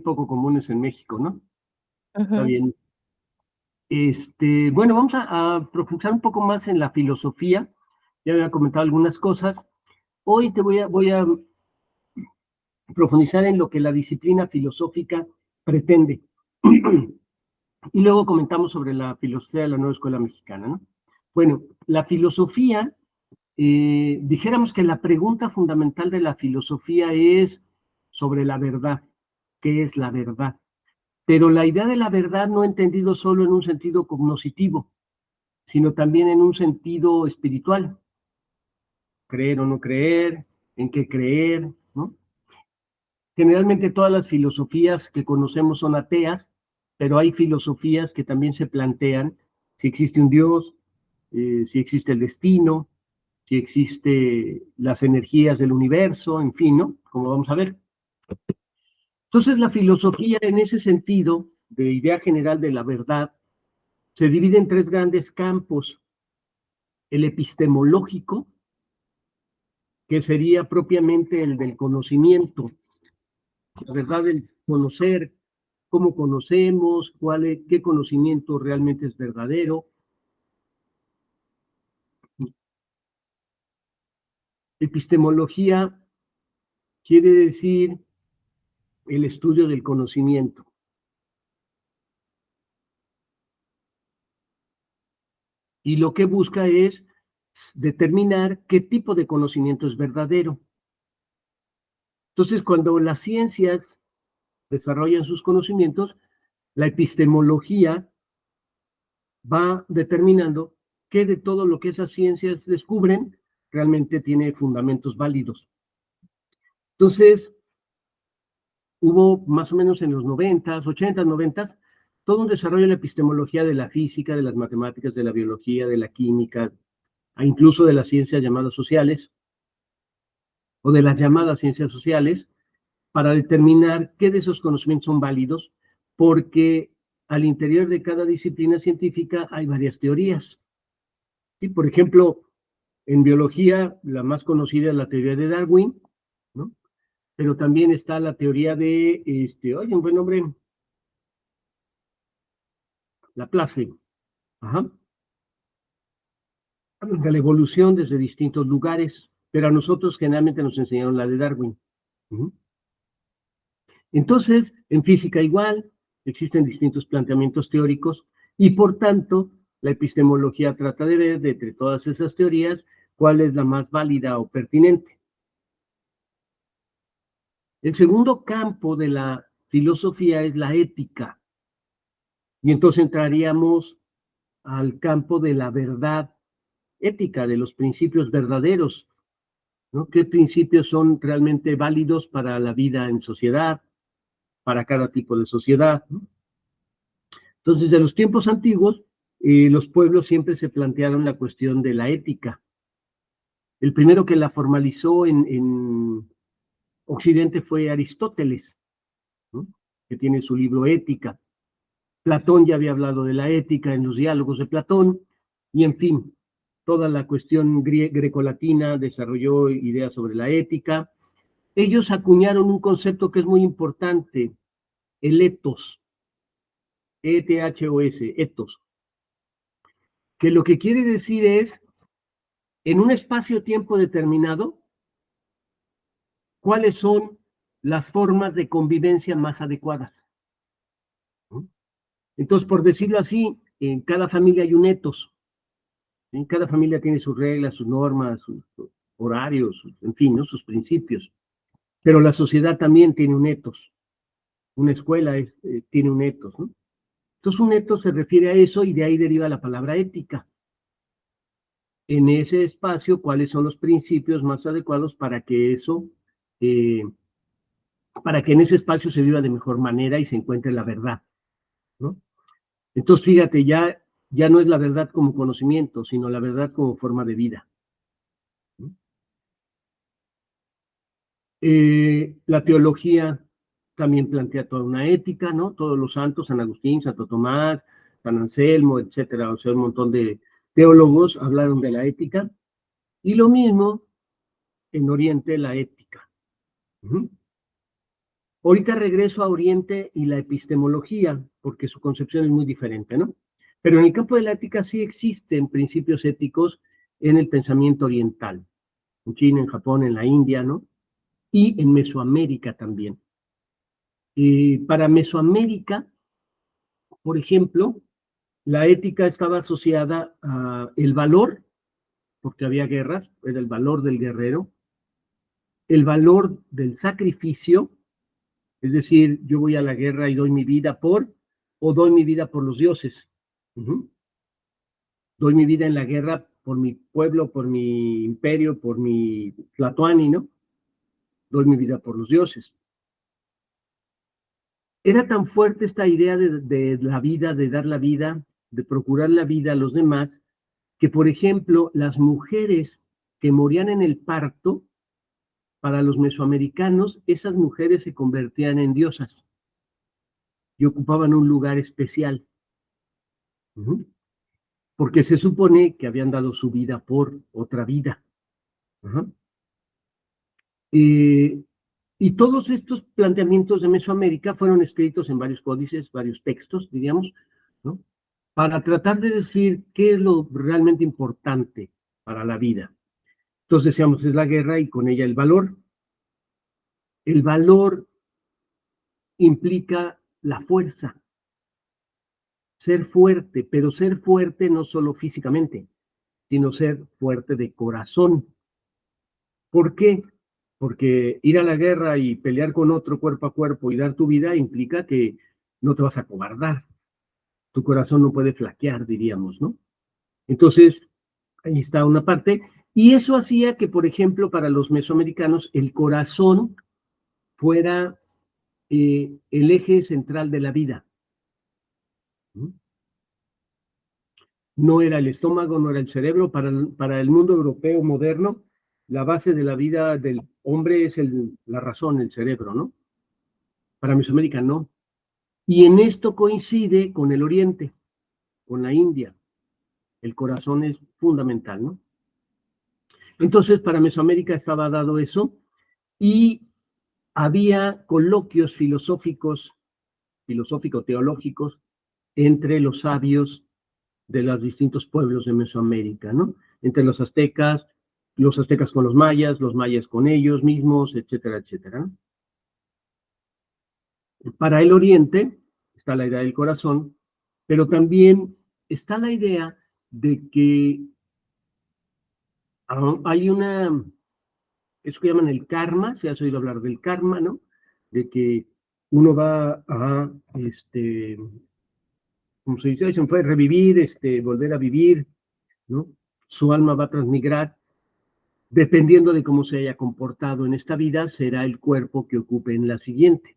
poco comunes en México, ¿no? Está Ujú. bien. Bueno, vamos a profundizar un poco más en la filosofía. Ya había comentado algunas cosas. Hoy voy a profundizar en lo que la disciplina filosófica pretende. Y luego comentamos sobre la filosofía de la nueva escuela mexicana, ¿no? Bueno, la filosofía, dijéramos que la pregunta fundamental de la filosofía es sobre la verdad. ¿Qué es la verdad? Pero la idea de la verdad no entendido solo en un sentido cognoscitivo, sino también en un sentido espiritual. Creer o no creer, en qué creer, ¿no? Generalmente todas las filosofías que conocemos son ateas, pero hay filosofías que también se plantean si existe un Dios, si existe el destino, si existe las energías del universo, en fin, ¿no? Como vamos a ver. Entonces la filosofía en ese sentido, de idea general de la verdad, se divide en tres grandes campos. El epistemológico, que sería propiamente el del conocimiento, la verdad del conocer, cómo conocemos, qué conocimiento realmente es verdadero. Epistemología quiere decir el estudio del conocimiento. Y lo que busca es determinar qué tipo de conocimiento es verdadero. Entonces, cuando las ciencias desarrollan sus conocimientos, la epistemología va determinando qué de todo lo que esas ciencias descubren realmente tiene fundamentos válidos. Entonces, hubo más o menos en los 90s, 80s, 90s, todo un desarrollo de la epistemología de la física, de las matemáticas, de la biología, de la química, incluso de las ciencias llamadas sociales, o de las llamadas ciencias sociales, para determinar qué de esos conocimientos son válidos, porque al interior de cada disciplina científica hay varias teorías. ¿Sí? Por ejemplo, en biología, la más conocida es la teoría de Darwin, ¿no? Pero también está la teoría de, oye, un buen nombre, Laplace, ajá, de la evolución desde distintos lugares, pero a nosotros generalmente nos enseñaron la de Darwin. Uh-huh. Entonces, en física igual, existen distintos planteamientos teóricos y por tanto, la epistemología trata de ver de entre todas esas teorías cuál es la más válida o pertinente. El segundo campo de la filosofía es la ética. Y entonces entraríamos al campo de la verdad ética, de los principios verdaderos, ¿no? ¿Qué principios son realmente válidos para la vida en sociedad, para cada tipo de sociedad, ¿no? Entonces, de los tiempos antiguos, los pueblos siempre se plantearon la cuestión de la ética. El primero que la formalizó en Occidente fue Aristóteles, ¿no? Que tiene su libro Ética. Platón ya había hablado de la ética en los diálogos de Platón, y en fin, toda la cuestión grecolatina desarrolló ideas sobre la ética. Ellos acuñaron un concepto que es muy importante, el ethos, E-T-H-O-S, ethos, que lo que quiere decir es, en un espacio-tiempo determinado, cuáles son las formas de convivencia más adecuadas. ¿No? Entonces, por decirlo así, en cada familia hay un ethos. ¿Sí? Cada familia tiene sus reglas, sus normas, sus horarios, en fin, ¿no? Sus principios. Pero la sociedad también tiene un ethos. Una escuela tiene un ethos, ¿no? Entonces, un ethos se refiere a eso y de ahí deriva la palabra ética. En ese espacio, ¿cuáles son los principios más adecuados para que eso, para que en ese espacio se viva de mejor manera y se encuentre la verdad, ¿no? Entonces, fíjate, ya no es la verdad como conocimiento, sino la verdad como forma de vida. La teología también plantea toda una ética, ¿no? Todos los santos, San Agustín, Santo Tomás, San Anselmo, etcétera, o sea, un montón de teólogos hablaron de la ética. Y lo mismo en Oriente, la ética. Uh-huh. Ahorita regreso a Oriente y la epistemología, porque su concepción es muy diferente, ¿no? Pero en el campo de la ética sí existen principios éticos en el pensamiento oriental, en China, en Japón, en la India, ¿no? Y en Mesoamérica también. Para Mesoamérica, por ejemplo, la ética estaba asociada a el valor, porque había guerras, era el valor del guerrero, el valor del sacrificio, es decir, yo voy a la guerra y doy mi vida por, o doy mi vida por los dioses. Doy mi vida en la guerra por mi pueblo, por mi imperio, por mi Tlatoani, ¿no? Doy mi vida por los dioses. Era tan fuerte esta idea de la vida, de dar la vida, de procurar la vida a los demás, que, por ejemplo, las mujeres que morían en el parto, para los mesoamericanos, esas mujeres se convertían en diosas y ocupaban un lugar especial. Porque se supone que habían dado su vida por otra vida. Y todos estos planteamientos de Mesoamérica fueron escritos en varios códices, varios textos, diríamos, ¿no? Para tratar de decir qué es lo realmente importante para la vida. Entonces decíamos, es la guerra y con ella el valor. El valor implica la fuerza, ser fuerte, pero ser fuerte no solo físicamente, sino ser fuerte de corazón. ¿Por qué? Porque ir a la guerra y pelear con otro cuerpo a cuerpo y dar tu vida implica que no te vas a acobardar. Tu corazón no puede flaquear, diríamos, ¿no? Entonces, ahí está una parte. Y eso hacía que, por ejemplo, para los mesoamericanos, el corazón fuera el eje central de la vida. No era el estómago, no era el cerebro. Para el mundo europeo moderno, la base de la vida del hombre es la razón, el cerebro, ¿no? Para Mesoamérica no. Y en esto coincide con el Oriente, con la India. El corazón es fundamental, ¿no? Entonces, para Mesoamérica estaba dado eso y había coloquios filosóficos, filosófico-teológicos, entre los sabios de los distintos pueblos de Mesoamérica, ¿no? Entre los aztecas con los mayas con ellos mismos, etcétera, etcétera. Para el Oriente está la idea del corazón, pero también está la idea de que hay eso que llaman el karma, si has oído hablar del karma, ¿no? De que uno va a, como se dice, se puede revivir, volver a vivir, ¿no? Su alma va a transmigrar, dependiendo de cómo se haya comportado en esta vida, será el cuerpo que ocupe en la siguiente.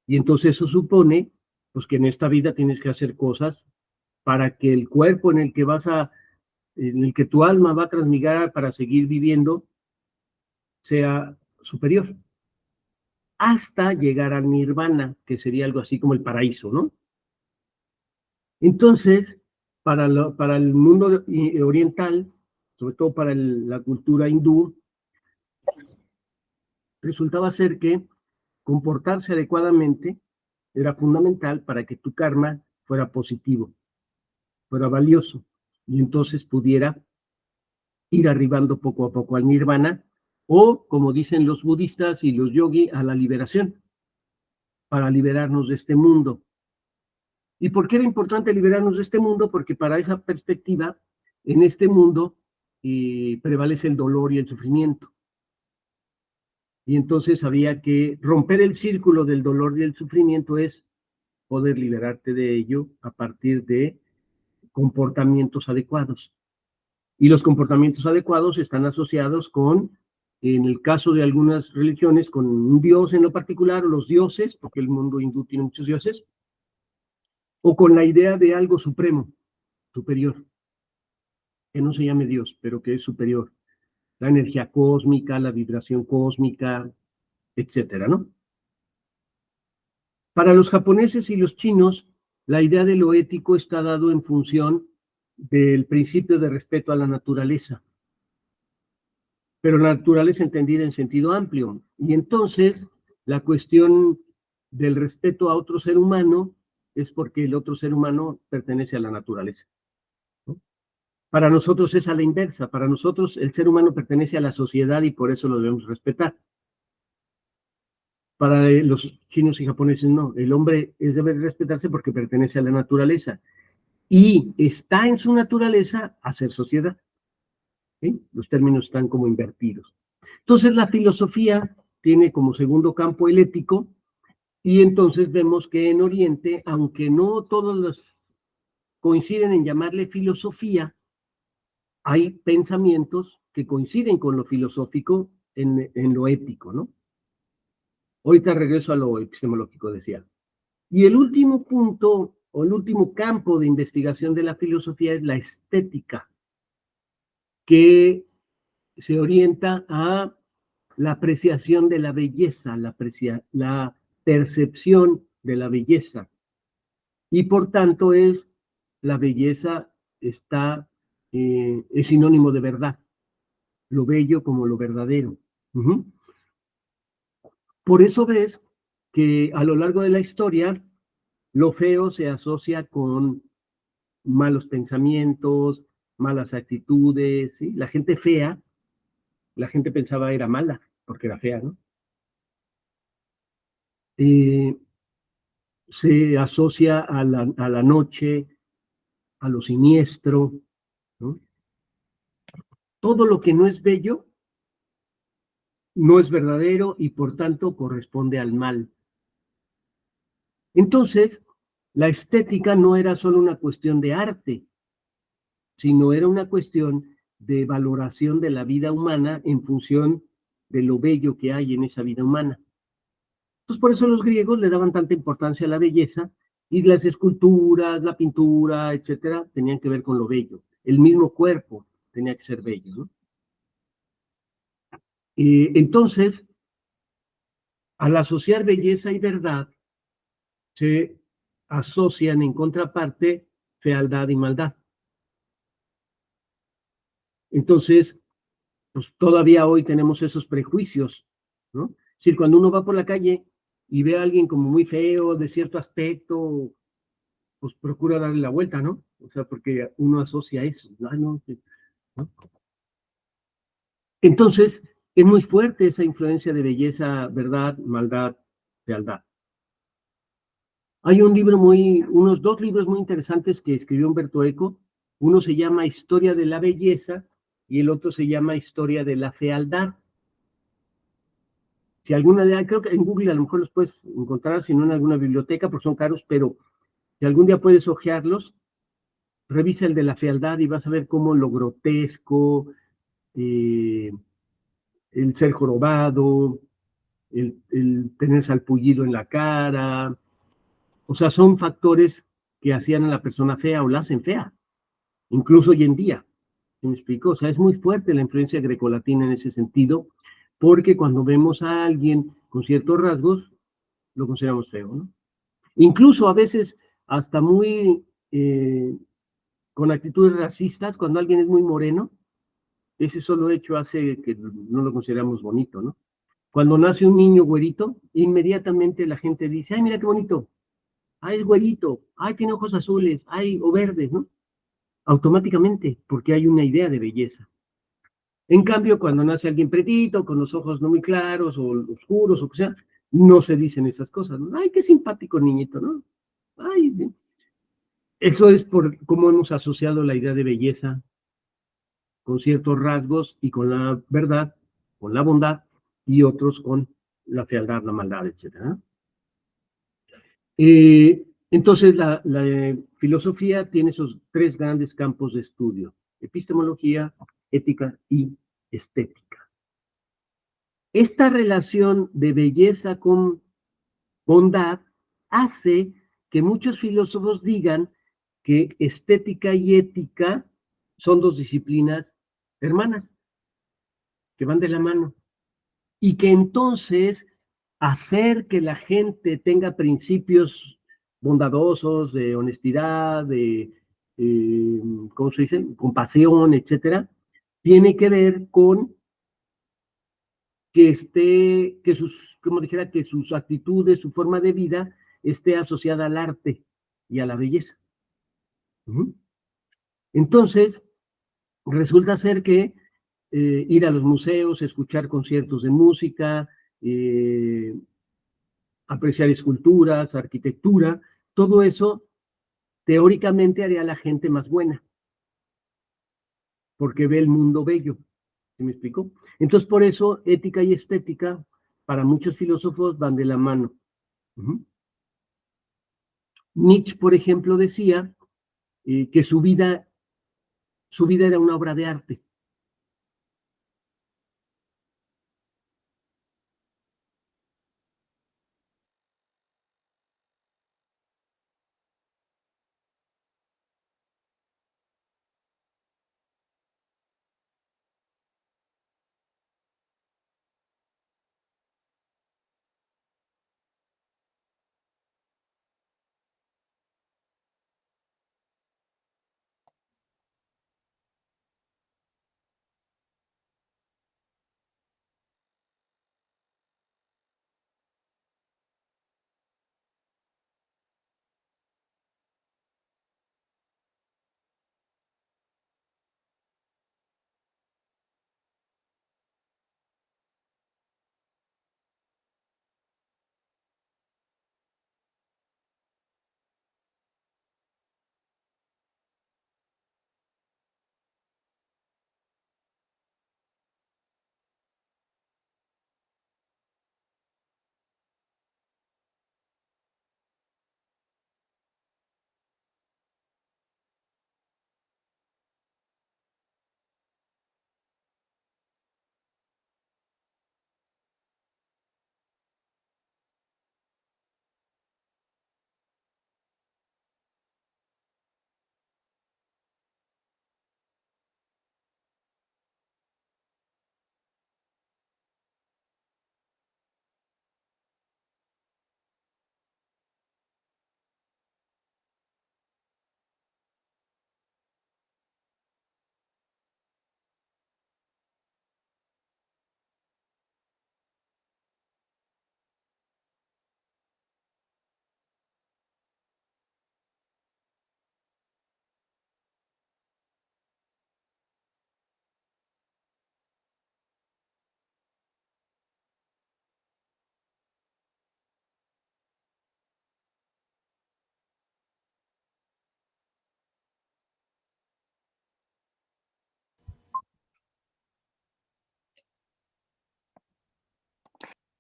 Y entonces eso supone, pues, que en esta vida tienes que hacer cosas para que el cuerpo en el que tu alma va a transmigrar para seguir viviendo, sea superior, hasta llegar al nirvana, que sería algo así como el paraíso, ¿no? Entonces, para el mundo oriental, sobre todo para la cultura hindú, resultaba ser que comportarse adecuadamente era fundamental para que tu karma fuera positivo, fuera valioso, y entonces pudiera ir arribando poco a poco al nirvana, o, como dicen los budistas y los yogi, a la liberación, para liberarnos de este mundo. ¿Y por qué era importante liberarnos de este mundo? Porque para esa perspectiva, en este mundo prevalece el dolor y el sufrimiento. Y entonces había que romper el círculo del dolor y el sufrimiento, es poder liberarte de ello a partir de comportamientos adecuados. Y los comportamientos adecuados están asociados con, en el caso de algunas religiones, con un dios en lo particular, o los dioses, porque el mundo hindú tiene muchos dioses, o con la idea de algo supremo, superior, que no se llame Dios, pero que es superior. La energía cósmica, la vibración cósmica, etcétera, ¿no? Para los japoneses y los chinos, la idea de lo ético está dado en función del principio de respeto a la naturaleza, pero la naturaleza entendida en sentido amplio. Y entonces, La cuestión del respeto a otro ser humano es porque el otro ser humano pertenece a la naturaleza, ¿no? Para nosotros es a la inversa, para nosotros el ser humano pertenece a la sociedad y por eso lo debemos respetar. Para los chinos y japoneses no, el hombre debe respetarse porque pertenece a la naturaleza y está en su naturaleza hacer sociedad, ¿sí? Los términos están como invertidos. Entonces la filosofía tiene como segundo campo el ético y entonces vemos que en Oriente, aunque no todos los coinciden en llamarle filosofía, hay pensamientos que coinciden con lo filosófico en lo ético, ¿no? Ahorita regreso a lo epistemológico, decía. Y el último punto o el último campo de investigación de la filosofía es la estética, que se orienta a la apreciación de la belleza, la percepción de la belleza. Y por tanto la belleza es sinónimo de verdad, lo bello como lo verdadero. Uh-huh. Por eso ves que a lo largo de la historia, lo feo se asocia con malos pensamientos, malas actitudes, ¿sí? La gente fea, la gente pensaba era mala, porque era fea, ¿no? Eh, Se asocia a la noche, a lo siniestro, ¿no? Todo lo que no es bello no es verdadero y por tanto corresponde al mal. Entonces, la estética no era solo una cuestión de arte, sino era una cuestión de valoración de la vida humana en función de lo bello que hay en esa vida humana. Entonces, por eso los griegos le daban tanta importancia a la belleza y las esculturas, la pintura, etcétera, tenían que ver con lo bello. El mismo cuerpo tenía que ser bello, ¿no? Entonces, al asociar belleza y verdad, se asocian en contraparte fealdad y maldad. Entonces, pues todavía hoy tenemos esos prejuicios, ¿no? Es decir, cuando uno va por la calle y ve a alguien como muy feo, de cierto aspecto, pues procura darle la vuelta, ¿no? O sea, porque uno asocia eso, ¿no? ¿No? Entonces, es muy fuerte esa influencia de belleza, verdad, maldad, fealdad. Hay unos dos libros muy interesantes que escribió Humberto Eco. Uno se llama Historia de la Belleza y el otro se llama Historia de la Fealdad. Si alguna día, creo que en Google a lo mejor los puedes encontrar, si no en alguna biblioteca, porque son caros, pero si algún día puedes hojearlos, revisa el de la fealdad y vas a ver cómo lo grotesco, eh, el ser jorobado, el tener salpullido en la cara, o sea, son factores que hacían a la persona fea o la hacen fea, incluso hoy en día. ¿Me explico? O sea, es muy fuerte la influencia grecolatina en ese sentido, porque cuando vemos a alguien con ciertos rasgos, lo consideramos feo, ¿no? Incluso a veces hasta muy con actitudes racistas, cuando alguien es muy moreno, ese solo hecho hace que no lo consideramos bonito, ¿no? Cuando nace un niño güerito, inmediatamente la gente dice, ay, mira qué bonito, ay, es güerito, ay, tiene ojos azules, ay, o verdes, ¿no? Automáticamente, porque hay una idea de belleza. En cambio, cuando nace alguien pretito, con los ojos no muy claros o oscuros, o que sea, no se dicen esas cosas, ¿no? Ay, qué simpático niñito, ¿no? Ay, eso es por cómo hemos asociado la idea de belleza con ciertos rasgos y con la verdad, con la bondad, y otros con la fealdad, la maldad, etc. Entonces, la filosofía tiene esos tres grandes campos de estudio: epistemología, ética y estética. Esta relación de belleza con bondad hace que muchos filósofos digan que estética y ética son dos disciplinas hermanas, que van de la mano, y que entonces hacer que la gente tenga principios bondadosos, de honestidad, ¿cómo se dice? Compasión, etcétera, tiene que ver con que sus, como dijera, que sus actitudes, su forma de vida esté asociada al arte y a la belleza. Entonces, resulta ser que ir a los museos, escuchar conciertos de música, apreciar esculturas, arquitectura, todo eso teóricamente haría a la gente más buena, porque ve el mundo bello. ¿Sí me explico? Entonces, por eso, ética y estética, para muchos filósofos, van de la mano. Nietzsche, por ejemplo, decía que su vida era una obra de arte.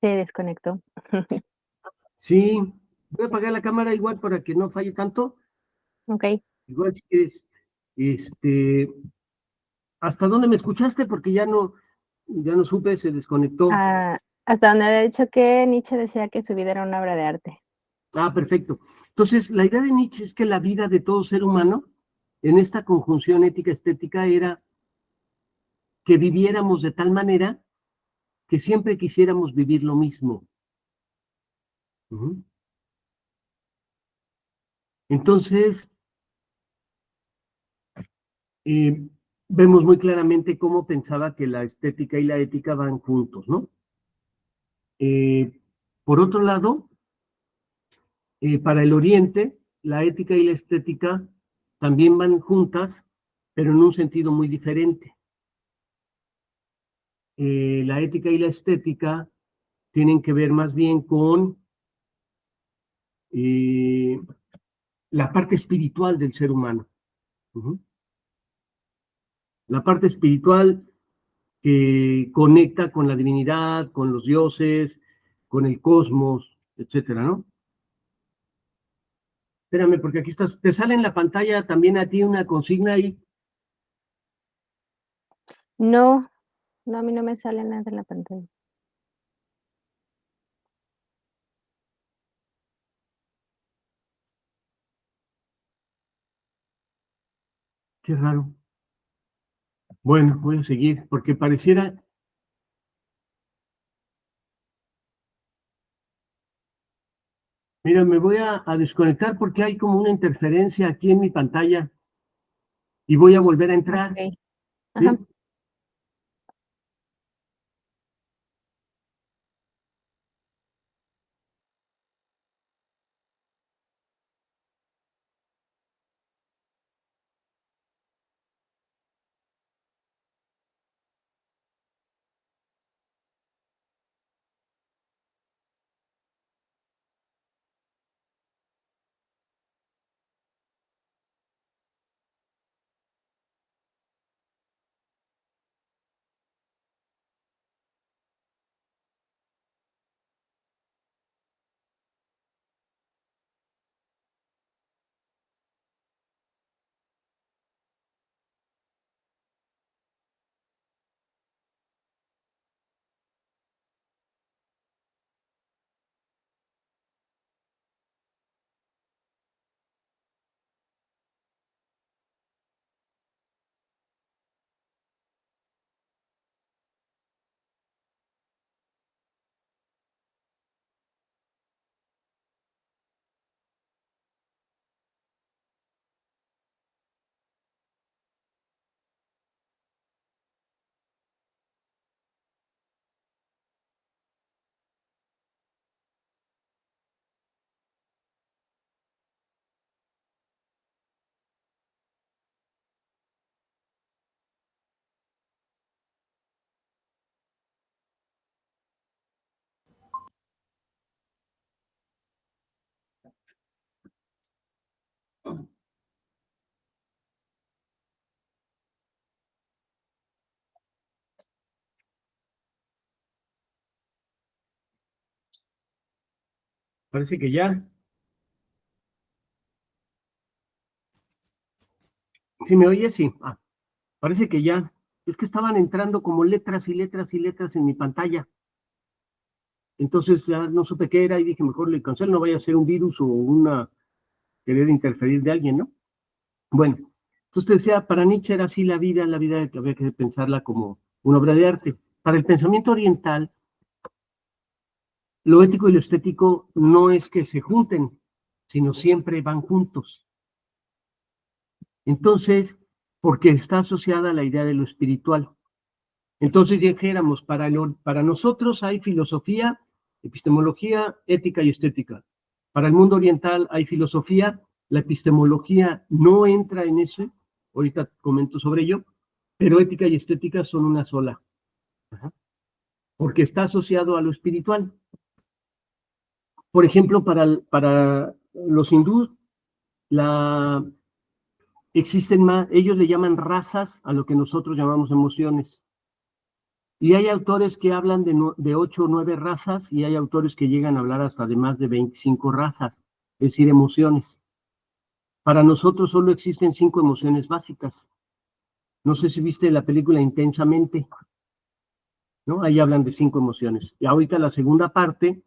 Se desconectó. Sí, voy a apagar la cámara igual para que no falle tanto. Ok. Igual si quieres, ¿hasta dónde me escuchaste? Porque ya no supe, se desconectó. Hasta donde había dicho que Nietzsche decía que su vida era una obra de arte. Ah, perfecto. Entonces, la idea de Nietzsche es que la vida de todo ser humano, en esta conjunción ética-estética, era que viviéramos de tal manera que siempre quisiéramos vivir lo mismo. Entonces, vemos muy claramente cómo pensaba que la estética y la ética van juntos, ¿no? Por otro lado, para el Oriente, la ética y la estética también van juntas, pero en un sentido muy diferente. La ética y la estética tienen que ver más bien con la parte espiritual del ser humano. La parte espiritual que conecta con la divinidad, con los dioses, con el cosmos, etcétera, ¿no? Espérame, porque aquí estás, te sale en la pantalla también a ti una consigna ahí. No, a mí no me sale nada en la pantalla. Qué raro. Bueno, voy a seguir, porque pareciera. Mira, me voy a desconectar porque hay como una interferencia aquí en mi pantalla y voy a volver a entrar. Ok. ¿Sí? Ajá. Parece que ya. ¿Sí me oyes? Sí. Ah, parece que ya. Es que estaban entrando como letras y letras y letras en mi pantalla. Entonces ya no supe qué era y dije, mejor le cancelo, no vaya a ser un virus o una querer interferir de alguien, ¿no? Bueno, entonces te decía, para Nietzsche era así la vida que había que pensarla como una obra de arte. Para el pensamiento oriental, lo ético y lo estético no es que se junten, sino siempre van juntos. Entonces, porque está asociada a la idea de lo espiritual. Entonces dijéramos, para nosotros hay filosofía, epistemología, ética y estética. Para el mundo oriental hay filosofía, la epistemología no entra en eso, ahorita comento sobre ello, pero ética y estética son una sola, porque está asociado a lo espiritual. Por ejemplo, para los hindúes, la, existen más, ellos le llaman razas a lo que nosotros llamamos emociones. Y hay autores que hablan de 8 o 9 razas y hay autores que llegan a hablar hasta de más de 25 razas, es decir, emociones. Para nosotros solo existen 5 emociones básicas. No sé si viste la película Intensamente, ¿no? Ahí hablan de 5 emociones. Y ahorita la segunda parte,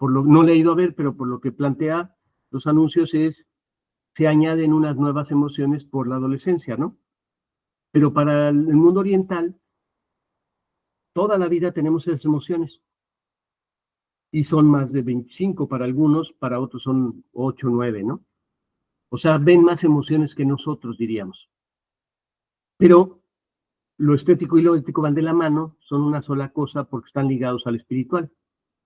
no le he ido a ver, pero por lo que plantea los anuncios se añaden unas nuevas emociones por la adolescencia, ¿no? Pero para el mundo oriental, toda la vida tenemos esas emociones. Y son más de 25 para algunos, para otros son 8 o 9, ¿no? O sea, ven más emociones que nosotros, diríamos. Pero lo estético y lo ético van de la mano, son una sola cosa porque están ligados al espiritual.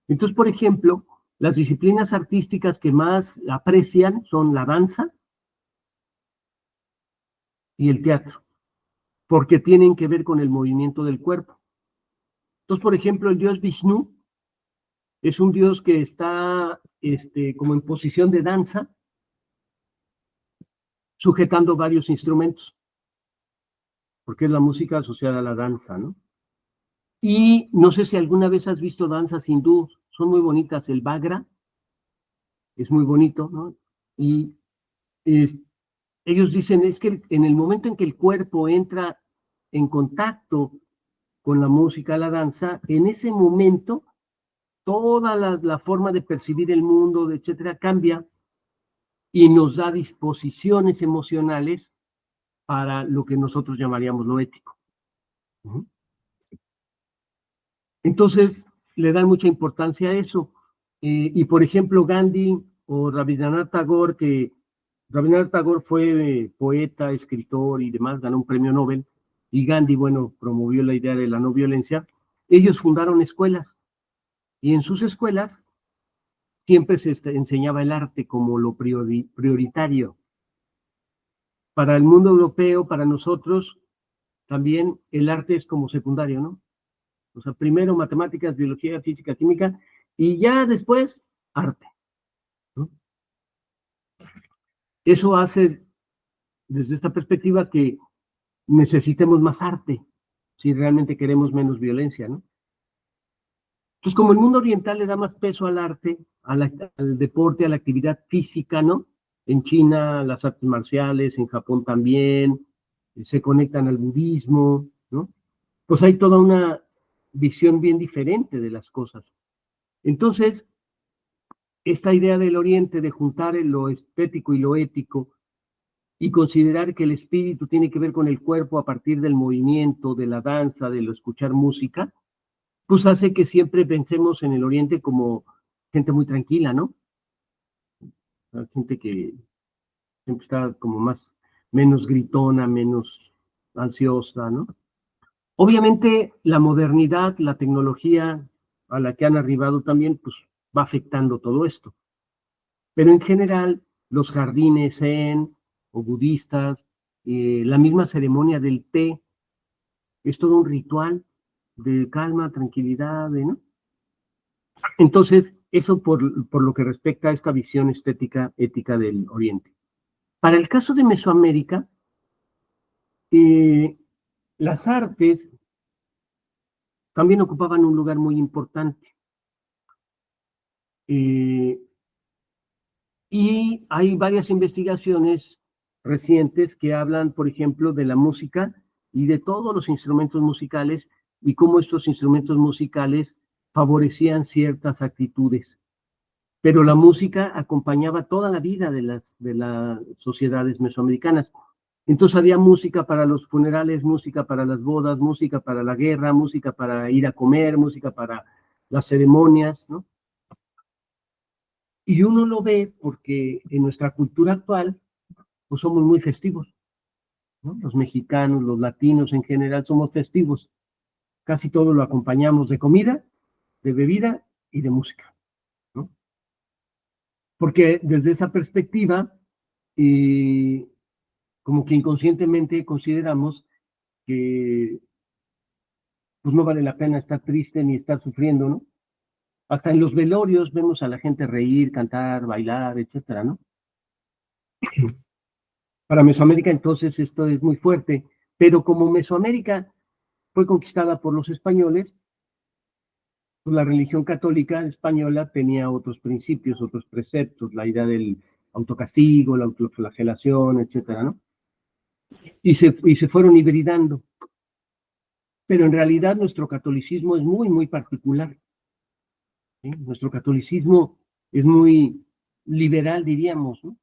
Entonces, por ejemplo, las disciplinas artísticas que más aprecian son la danza y el teatro, porque tienen que ver con el movimiento del cuerpo. Entonces, por ejemplo, el dios Vishnu es un dios que está como en posición de danza, sujetando varios instrumentos, porque es la música asociada a la danza, ¿no? Y no sé si alguna vez has visto danzas hindú, son muy bonitas, el Bhangra es muy bonito, ¿no? Y es, ellos dicen, es que en el momento en que el cuerpo entra en contacto con la música, la danza, en ese momento toda la forma de percibir el mundo, etcétera, cambia y nos da disposiciones emocionales para lo que nosotros llamaríamos lo ético. Uh-huh. Entonces, le dan mucha importancia a eso. Y por ejemplo, Gandhi o Rabindranath Tagore, que Rabindranath Tagore fue poeta, escritor y demás, ganó un premio Nobel, y Gandhi, bueno, promovió la idea de la no violencia. Ellos fundaron escuelas, y en sus escuelas siempre se enseñaba el arte como lo prioritario. Para el mundo europeo, para nosotros, también el arte es como secundario, ¿no? O sea, primero matemáticas, biología, física, química, y ya después arte, ¿no? Eso hace, desde esta perspectiva, que necesitemos más arte, si realmente queremos menos violencia, ¿no? Entonces, como el mundo oriental le da más peso al arte, al deporte, a la actividad física, ¿no? En China, las artes marciales, en Japón también, se conectan al budismo, ¿no? Pues hay toda una visión bien diferente de las cosas. Entonces, esta idea del Oriente de juntar lo estético y lo ético y considerar que el espíritu tiene que ver con el cuerpo a partir del movimiento, de la danza, de lo escuchar música, pues hace que siempre pensemos en el Oriente como gente muy tranquila, ¿no? Gente que siempre está como menos gritona, menos ansiosa, ¿no? Obviamente la modernidad, la tecnología a la que han arribado también, pues va afectando todo esto. Pero en general, los jardines zen o budistas, la misma ceremonia del té, es todo un ritual de calma, tranquilidad, ¿no? Entonces, eso por lo que respecta a esta visión estética, ética del Oriente. Para el caso de Mesoamérica, eh, las artes también ocupaban un lugar muy importante. Y hay varias investigaciones recientes que hablan, por ejemplo, de la música y de todos los instrumentos musicales y cómo estos instrumentos musicales favorecían ciertas actitudes. Pero la música acompañaba toda la vida de las sociedades mesoamericanas. Entonces había música para los funerales, música para las bodas, música para la guerra, música para ir a comer, música para las ceremonias, ¿no? Y uno lo ve porque en nuestra cultura actual, pues somos muy festivos, ¿no? Los mexicanos, los latinos en general somos festivos. Casi todo lo acompañamos de comida, de bebida y de música, ¿no? Porque desde esa perspectiva, como que inconscientemente consideramos que pues no vale la pena estar triste ni estar sufriendo, ¿no? Hasta en los velorios vemos a la gente reír, cantar, bailar, etcétera, ¿no? Para Mesoamérica entonces esto es muy fuerte, pero como Mesoamérica fue conquistada por los españoles, pues la religión católica española tenía otros principios, otros preceptos, la idea del autocastigo, la autoflagelación, etcétera, ¿no? Y se fueron hibridando. Pero en realidad nuestro catolicismo es muy, muy particular, ¿sí? Nuestro catolicismo es muy liberal, diríamos, ¿no?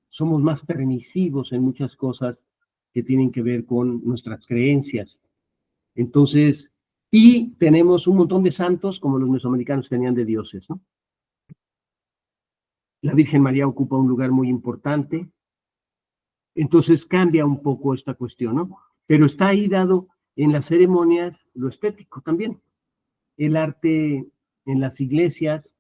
Somos más permisivos en muchas cosas que tienen que ver con nuestras creencias. Entonces, y tenemos un montón de santos como los mesoamericanos tenían de dioses, ¿no? La Virgen María ocupa un lugar muy importante. Entonces cambia un poco esta cuestión, ¿no? Pero está ahí dado en las ceremonias lo estético también. El arte en las iglesias,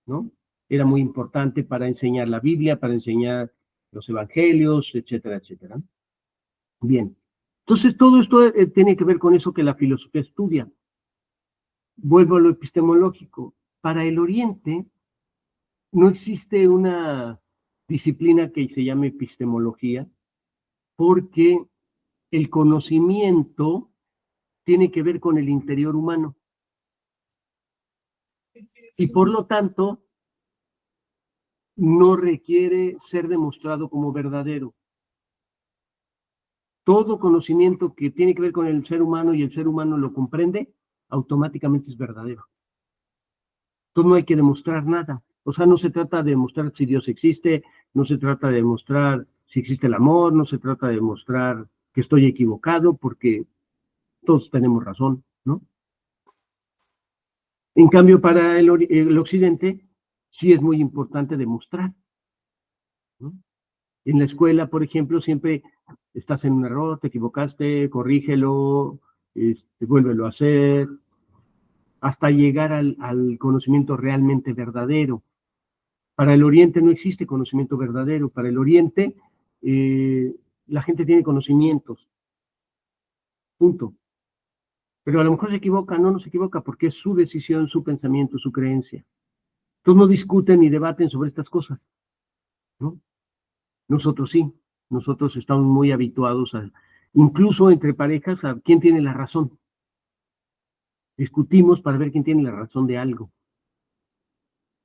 ¿no? Era muy importante para enseñar la Biblia, para enseñar los evangelios, etcétera, etcétera. Bien. Entonces, todo esto tiene que ver con eso que la filosofía estudia. Vuelvo a lo epistemológico. Para el Oriente no existe una disciplina que se llame epistemología, porque el conocimiento tiene que ver con el interior humano. Y por lo tanto, no requiere ser demostrado como verdadero. Todo conocimiento que tiene que ver con el ser humano y el ser humano lo comprende, automáticamente es verdadero. Entonces no hay que demostrar nada. O sea, no se trata de demostrar si Dios existe, no se trata de demostrar si existe el amor, no se trata de demostrar que estoy equivocado, porque todos tenemos razón, ¿no? En cambio, para el Occidente, sí es muy importante demostrar, ¿no? En la escuela, por ejemplo, siempre estás en un error, te equivocaste, corrígelo, vuélvelo a hacer, hasta llegar al conocimiento realmente verdadero. Para el Oriente no existe conocimiento verdadero. Para el Oriente, la gente tiene conocimientos, punto. Pero a lo mejor se equivoca, no se equivoca, porque es su decisión, su pensamiento, su creencia. Entonces no discuten ni debaten sobre estas cosas, ¿no? Nosotros sí, nosotros estamos muy habituados a, incluso entre parejas, a quién tiene la razón. Discutimos para ver quién tiene la razón de algo.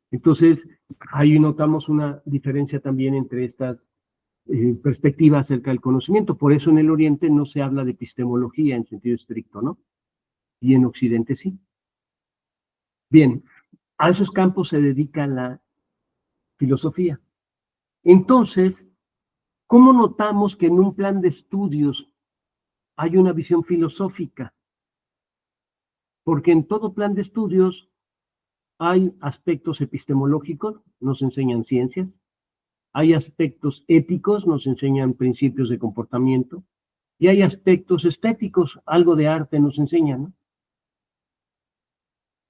Entonces, ahí notamos una diferencia también entre estas perspectivas acerca del conocimiento. Por eso en el Oriente no se habla de epistemología en sentido estricto, ¿no? Y en Occidente sí. Bien, a esos campos se dedica la filosofía. Entonces, ¿cómo notamos que en un plan de estudios hay una visión filosófica? Porque en todo plan de estudios hay aspectos epistemológicos, nos enseñan ciencias, hay aspectos éticos, nos enseñan principios de comportamiento, y hay aspectos estéticos, algo de arte nos enseñan, ¿no?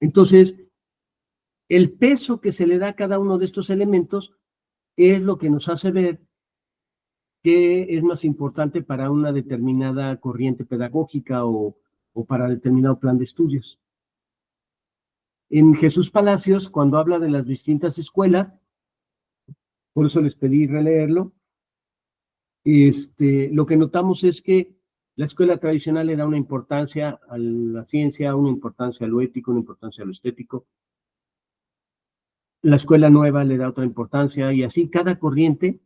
Entonces, el peso que se le da a cada uno de estos elementos es lo que nos hace ver qué es más importante para una determinada corriente pedagógica o para determinado plan de estudios. En Jesús Palacios, cuando habla de las distintas escuelas, por eso les pedí releerlo, lo que notamos es que la escuela tradicional le da una importancia a la ciencia, una importancia a lo ético, una importancia a lo estético. la escuela nueva le da otra importancia, y así cada corriente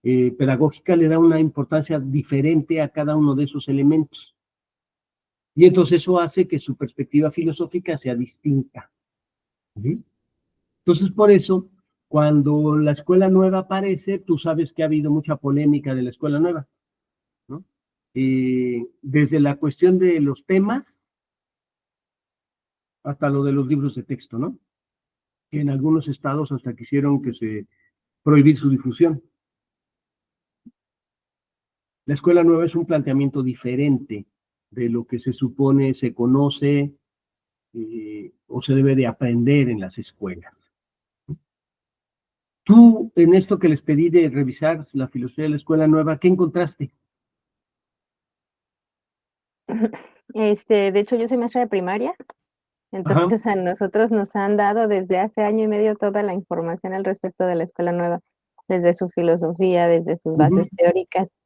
pedagógica le da una importancia diferente a cada uno de esos elementos. Y entonces eso hace que su perspectiva filosófica sea distinta. ¿Sí? Entonces, por eso, cuando la escuela nueva aparece, tú sabes que ha habido mucha polémica de la escuela nueva, ¿no? Desde la cuestión de los temas hasta lo de los libros de texto, ¿no? Que en algunos estados hasta quisieron que se prohibir su difusión. La escuela nueva es un planteamiento diferente de lo que se supone se conoce o se debe de aprender en las escuelas. Tú, en esto que les pedí de revisar la filosofía de la escuela nueva, ¿qué encontraste? De hecho, yo soy maestra de primaria, Ajá. entonces a nosotros nos han dado desde hace año y medio toda la información al respecto de la escuela nueva, desde su filosofía, desde sus Uh-huh, bases teóricas.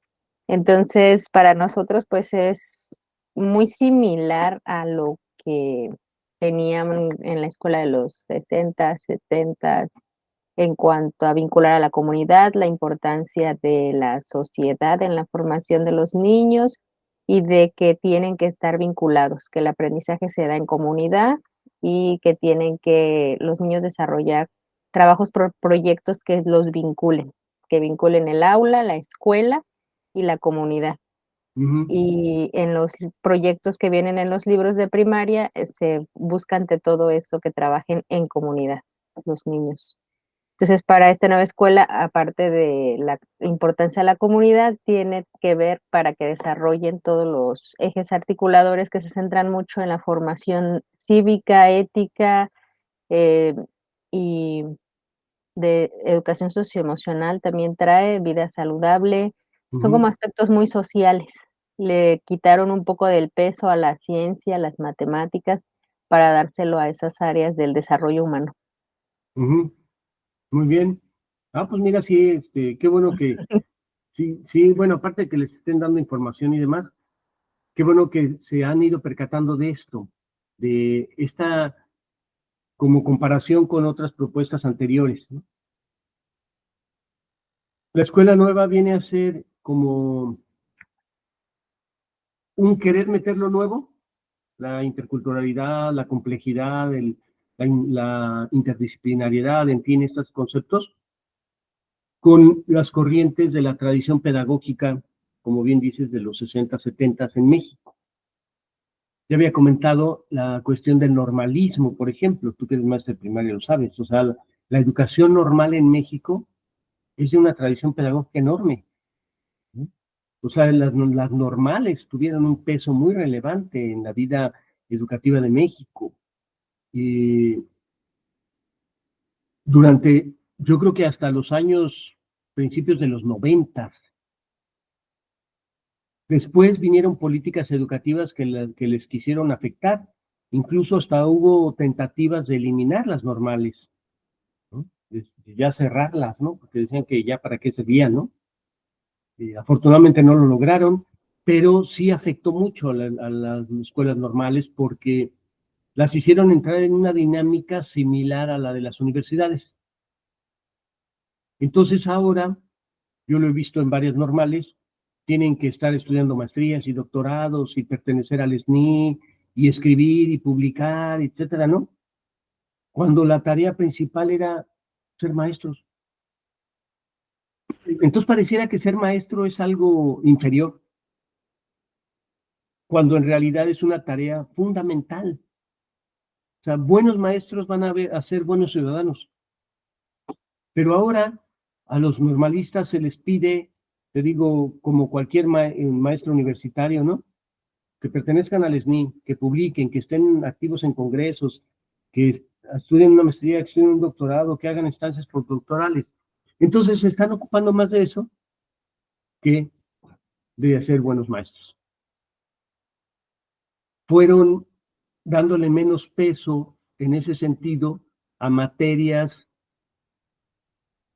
Entonces, para nosotros, pues es muy similar a lo que tenían en la escuela de los 60, 70, en cuanto a vincular a la comunidad, la importancia de la sociedad en la formación de los niños y de que tienen que estar vinculados, que el aprendizaje se da en comunidad y que tienen que los niños desarrollar trabajos por proyectos que vinculen el aula, la escuela y la comunidad. uh-huh, Y en los proyectos que vienen en los libros de primaria, se busca ante todo eso que trabajen en comunidad los niños. Entonces, para esta nueva escuela, aparte de la importancia de la comunidad, tiene que ver para que desarrollen todos los ejes articuladores que se centran mucho en la formación cívica, ética, eh, y de educación socioemocional, también trae vida saludable. Son uh-huh, como aspectos muy sociales. Le quitaron un poco del peso a la ciencia, a las matemáticas, para dárselo a esas áreas del desarrollo humano. uh-huh. Muy bien. Ah, pues mira, sí, qué bueno que, sí, sí, bueno, aparte de que les estén dando información y demás, qué bueno que se han ido percatando de esto, de esta como comparación con otras propuestas anteriores, ¿no? La escuela nueva viene a ser como un querer meter lo nuevo, la interculturalidad, la complejidad, la interdisciplinariedad, en fin, estos conceptos, con las corrientes de la tradición pedagógica, como bien dices, de los 60, 70 en México. Ya había comentado la cuestión del normalismo, por ejemplo, tú que eres maestro de primaria lo sabes, o sea, la educación normal en México es de una tradición pedagógica enorme, ¿no? O sea, las normales tuvieron un peso muy relevante en la vida educativa de México. Y durante, yo creo que hasta los años, principios de los 90. Después vinieron políticas educativas que les quisieron afectar. Incluso hasta hubo tentativas de eliminar las normales, ¿no? Ya cerrarlas, ¿no? Porque decían que ya para qué servían, ¿no? Afortunadamente no lo lograron, pero sí afectó mucho a las escuelas normales porque las hicieron entrar en una dinámica similar a la de las universidades. Entonces ahora, yo lo he visto en varias normales, tienen que estar estudiando maestrías y doctorados y pertenecer al SNI y escribir y publicar, etcétera, ¿no? Cuando la tarea principal era ser maestros. Entonces pareciera que ser maestro es algo inferior, cuando en realidad es una tarea fundamental. O sea, buenos maestros van a ser buenos ciudadanos. Pero ahora a los normalistas se les pide, te digo, como cualquier maestro universitario, ¿no? Que pertenezcan al SNI, que publiquen, que estén activos en congresos, que estudien una maestría, que estudien un doctorado, que hagan estancias postdoctorales. Entonces se están ocupando más de eso que de ser buenos maestros. Fueron dándole menos peso en ese sentido a materias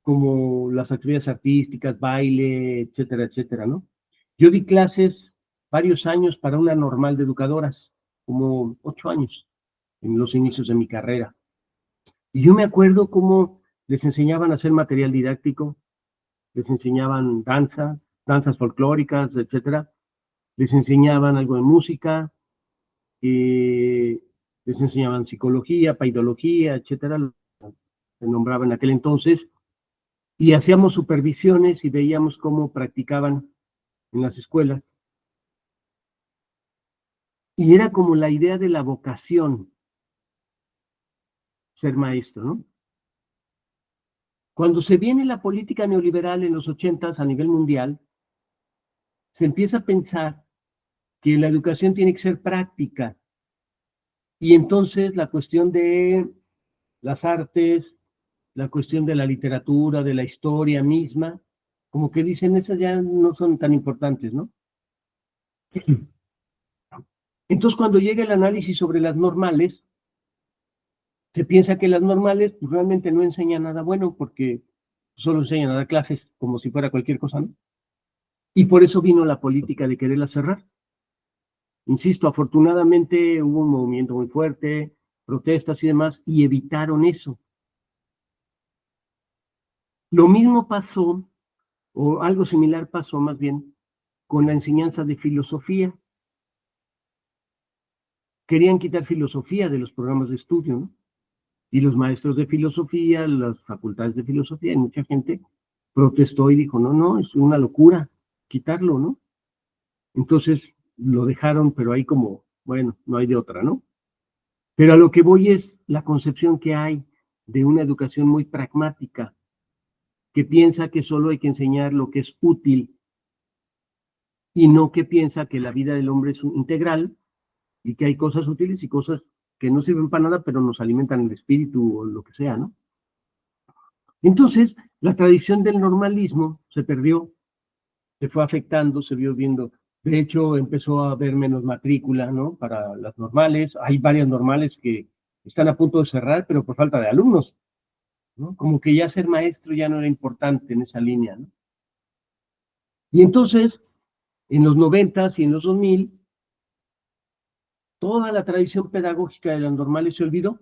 como las actividades artísticas, baile, etcétera, etcétera, ¿no? Yo di clases varios años para una normal de educadoras, como 8 años, en los inicios de mi carrera. Y yo me acuerdo cómo les enseñaban a hacer material didáctico, les enseñaban danzas folclóricas, etcétera, les enseñaban algo de música, les enseñaban psicología, paidología, etcétera, se nombraba en aquel entonces, y hacíamos supervisiones y veíamos cómo practicaban en las escuelas. Y era como la idea de la vocación, ser maestro, ¿no? Cuando se viene la política neoliberal en los 80s a nivel mundial, se empieza a pensar que la educación tiene que ser práctica. Y entonces la cuestión de las artes, la cuestión de la literatura, de la historia misma, como que dicen, esas ya no son tan importantes, ¿no? Entonces, cuando llega el análisis sobre las normales, se piensa que las normales pues, realmente no enseñan nada bueno, porque solo enseñan a dar clases como si fuera cualquier cosa, ¿no? Y por eso vino la política de quererlas cerrar. Insisto, afortunadamente hubo un movimiento muy fuerte, protestas y demás, y evitaron eso. Lo mismo pasó, o algo similar pasó más bien, con la enseñanza de filosofía. Querían quitar filosofía de los programas de estudio, ¿no? Y los maestros de filosofía, las facultades de filosofía, y mucha gente protestó y dijo, no, es una locura quitarlo, ¿no? Entonces lo dejaron, pero ahí como, bueno, no hay de otra, ¿no? Pero a lo que voy es la concepción que hay de una educación muy pragmática, que piensa que solo hay que enseñar lo que es útil y no que piensa que la vida del hombre es integral y que hay cosas útiles y cosas que no sirven para nada, pero nos alimentan el espíritu o lo que sea, ¿no? Entonces, la tradición del normalismo se perdió, se fue afectando, se vio viendo. De hecho, empezó a haber menos matrícula, ¿no? Para las normales. Hay varias normales que están a punto de cerrar, pero por falta de alumnos, ¿no? Como que ya ser maestro ya no era importante en esa línea, ¿no? Y entonces, en los 90s y en los 2000, toda la tradición pedagógica de las normales se olvidó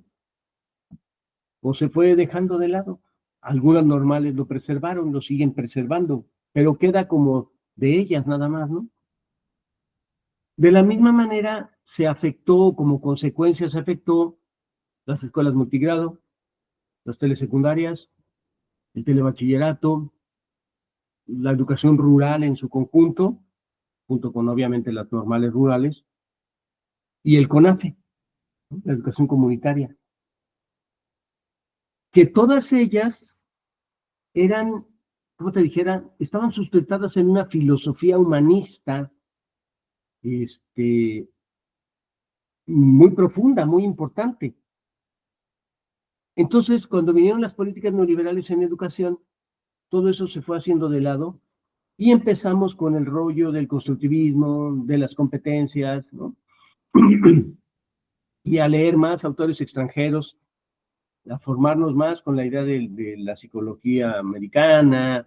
o se fue dejando de lado. Algunas normales lo preservaron, lo siguen preservando, pero queda como de ellas nada más, ¿no? De la misma manera se afectó, como consecuencia se afectó las escuelas multigrado, las telesecundarias, el telebachillerato, la educación rural en su conjunto, junto con obviamente las normales rurales, y el CONAFE, ¿no? La educación comunitaria. Que todas ellas eran, como te dijera, estaban sustentadas en una filosofía humanista, muy profunda, muy importante. Entonces, cuando vinieron las políticas neoliberales en educación, todo eso se fue haciendo de lado y empezamos con el rollo del constructivismo, de las competencias, ¿no? Y a leer más autores extranjeros, a formarnos más con la idea de la psicología americana,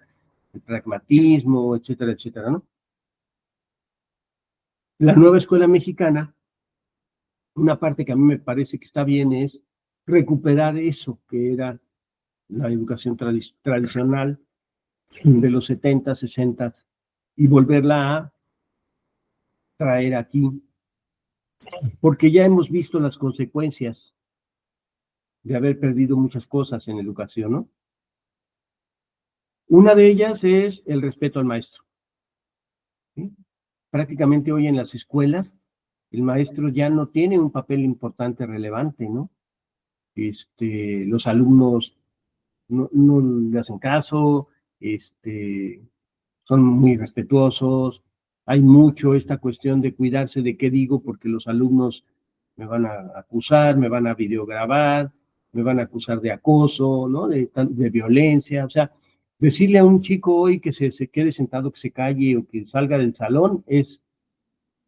el pragmatismo, etcétera, etcétera, ¿no? La nueva escuela mexicana, una parte que a mí me parece que está bien es recuperar eso que era la educación tradicional de los 70, 60 y volverla a traer aquí, porque ya hemos visto las consecuencias de haber perdido muchas cosas en educación, ¿no? Una de ellas es el respeto al maestro, ¿sí? Prácticamente hoy en las escuelas el maestro ya no tiene un papel importante, relevante, ¿no? Los alumnos no le hacen caso, son muy respetuosos, hay mucho esta cuestión de cuidarse de qué digo porque los alumnos me van a acusar, me van a videograbar, me van a acusar de acoso, ¿no? De violencia, o sea, decirle a un chico hoy que se quede sentado, que se calle o que salga del salón es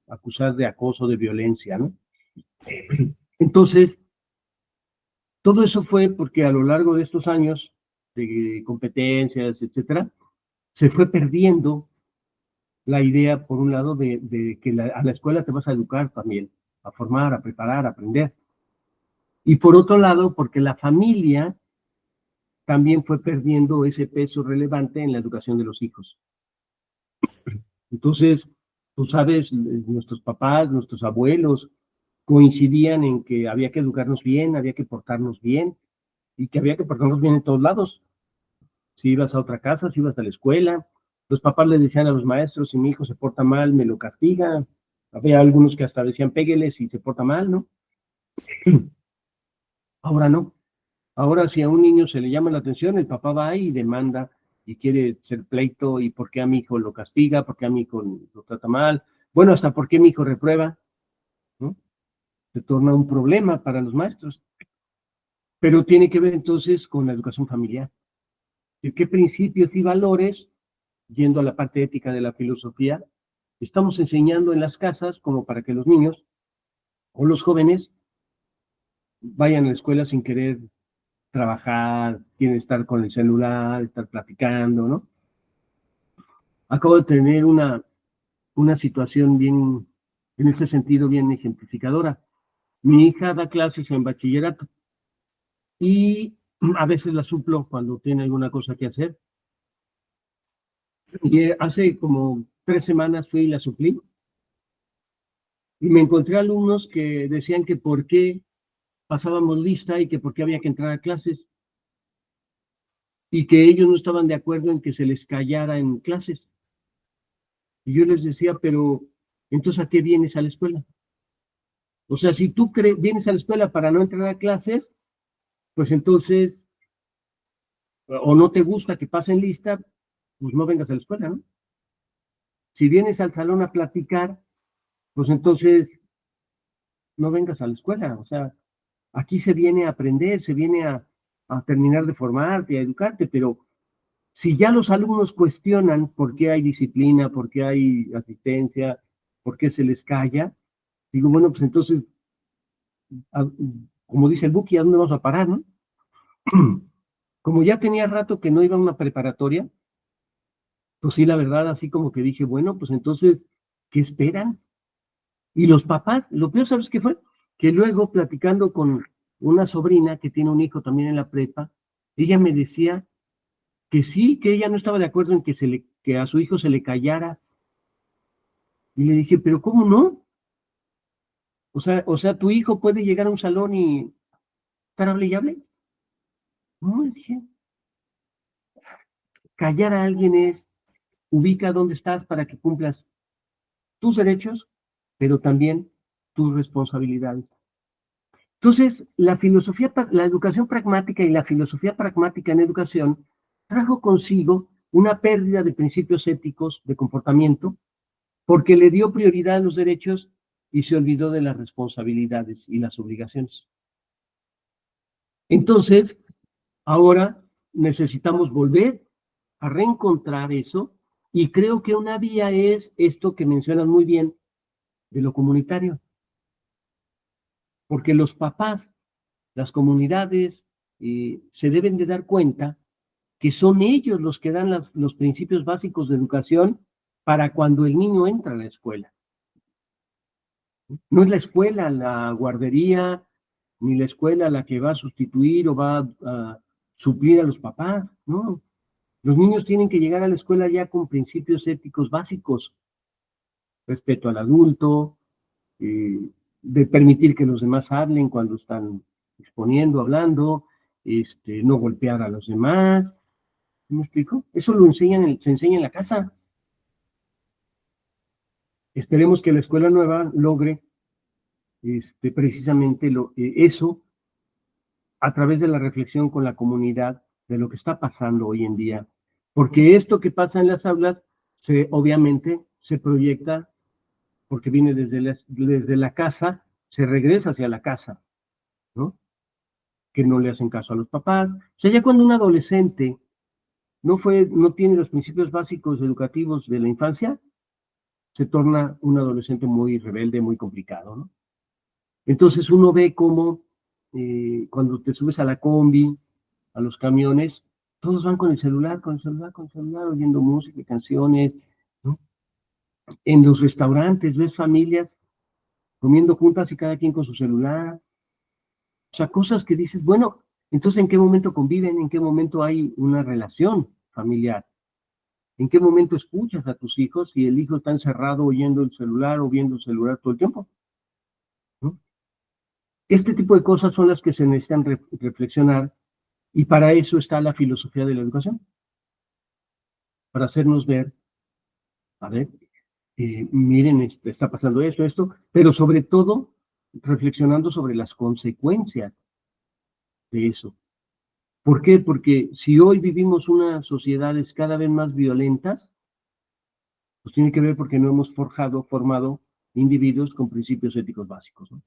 acusar de acoso, de violencia, ¿no? Entonces, todo eso fue porque a lo largo de estos años de competencias, etcétera, se fue perdiendo la idea, por un lado, de que a la escuela te vas a educar también, a formar, a preparar, a aprender. Y por otro lado, porque la familia también fue perdiendo ese peso relevante en la educación de los hijos. Entonces, tú sabes, nuestros papás, nuestros abuelos coincidían en que había que educarnos bien, había que portarnos bien, y que había que portarnos bien en todos lados. Si ibas a otra casa, si ibas a la escuela, los papás le decían a los maestros, si mi hijo se porta mal, me lo castiga. Había algunos que hasta decían, péguele si se porta mal, ¿no? Ahora no. Ahora si a un niño se le llama la atención, el papá va y demanda y quiere ser pleito, y por qué a mi hijo lo castiga, por qué a mi hijo lo trata mal, bueno, hasta por qué mi hijo reprueba, ¿no? Se torna un problema para los maestros. Pero tiene que ver entonces con la educación familiar. ¿De qué principios y valores, yendo a la parte ética de la filosofía, estamos enseñando en las casas como para que los niños o los jóvenes vayan a la escuela sin querer trabajar, quieren estar con el celular, estar platicando, ¿no? Acabo de tener una situación bien, en ese sentido, bien ejemplificadora. Mi hija da clases en bachillerato y a veces la suplo cuando tiene alguna cosa que hacer. Y hace como 3 semanas fui y la suplí y me encontré alumnos que decían que por qué pasábamos lista y que por qué había que entrar a clases, y que ellos no estaban de acuerdo en que se les callara en clases. Y yo les decía, pero entonces ¿a qué vienes a la escuela? O sea, si tú vienes a la escuela para no entrar a clases, pues entonces, o no te gusta que pasen lista, pues no vengas a la escuela, ¿no? Si vienes al salón a platicar, pues entonces no vengas a la escuela. O sea, aquí se viene a aprender, se viene a terminar de formarte, a educarte, pero si ya los alumnos cuestionan por qué hay disciplina, por qué hay asistencia, por qué se les calla, digo, bueno, pues entonces, a, como dice el Buki, ¿a dónde vamos a parar, no? Como ya tenía rato que no iba a una preparatoria, pues sí, la verdad, así como que dije, bueno, pues entonces, ¿qué esperan? Y los papás, lo peor, ¿sabes qué fue? Que luego, platicando con una sobrina que tiene un hijo también en la prepa, ella me decía que sí, que ella no estaba de acuerdo en que a su hijo se le callara. Y le dije, pero ¿cómo no? O sea, tu hijo puede llegar a un salón y estar hable y hable. No, le dije, callar a alguien es ubica dónde estás para que cumplas tus derechos, pero también tus responsabilidades. Entonces, la educación pragmática y la filosofía pragmática en educación trajo consigo una pérdida de principios éticos de comportamiento, porque le dio prioridad a los derechos y se olvidó de las responsabilidades y las obligaciones. Entonces, ahora necesitamos volver a reencontrar eso, y creo que una vía es esto que mencionas muy bien de lo comunitario, porque los papás, las comunidades, se deben de dar cuenta que son ellos los que dan los principios básicos de educación para cuando el niño entra a la escuela. No es la escuela, la guardería, ni la escuela la que va a sustituir o va a suplir a los papás, no. Los niños tienen que llegar a la escuela ya con principios éticos básicos: respeto al adulto, de permitir que los demás hablen cuando están exponiendo, hablando, no golpear a los demás. ¿Me explico? Eso se enseña en la casa. Esperemos que la escuela nueva logre precisamente eso, a través de la reflexión con la comunidad de lo que está pasando hoy en día. Porque esto que pasa en las aulas, obviamente se proyecta, porque viene desde la casa, se regresa hacia la casa, ¿no? Que no le hacen caso a los papás. O sea, ya cuando un adolescente no tiene los principios básicos educativos de la infancia, se torna un adolescente muy rebelde, muy complicado, ¿no? Entonces uno ve cómo cuando te subes a la combi, a los camiones, todos van con el celular, con el celular, con el celular, oyendo música, canciones, ¿no? En los restaurantes ves familias comiendo juntas y cada quien con su celular. O sea, cosas que dices, bueno, Entonces, ¿en qué momento conviven? ¿En qué momento hay una relación familiar? ¿En qué momento escuchas a tus hijos y el hijo está encerrado oyendo el celular o viendo el celular todo el tiempo? ¿No? Este tipo de cosas son las que se necesitan reflexionar, y para eso está la filosofía de la educación, para hacernos ver, a ver, miren, está pasando esto, pero sobre todo reflexionando sobre las consecuencias de eso. ¿Por qué? Porque si hoy vivimos unas sociedades cada vez más violentas, pues tiene que ver porque no hemos formado individuos con principios éticos básicos, ¿no?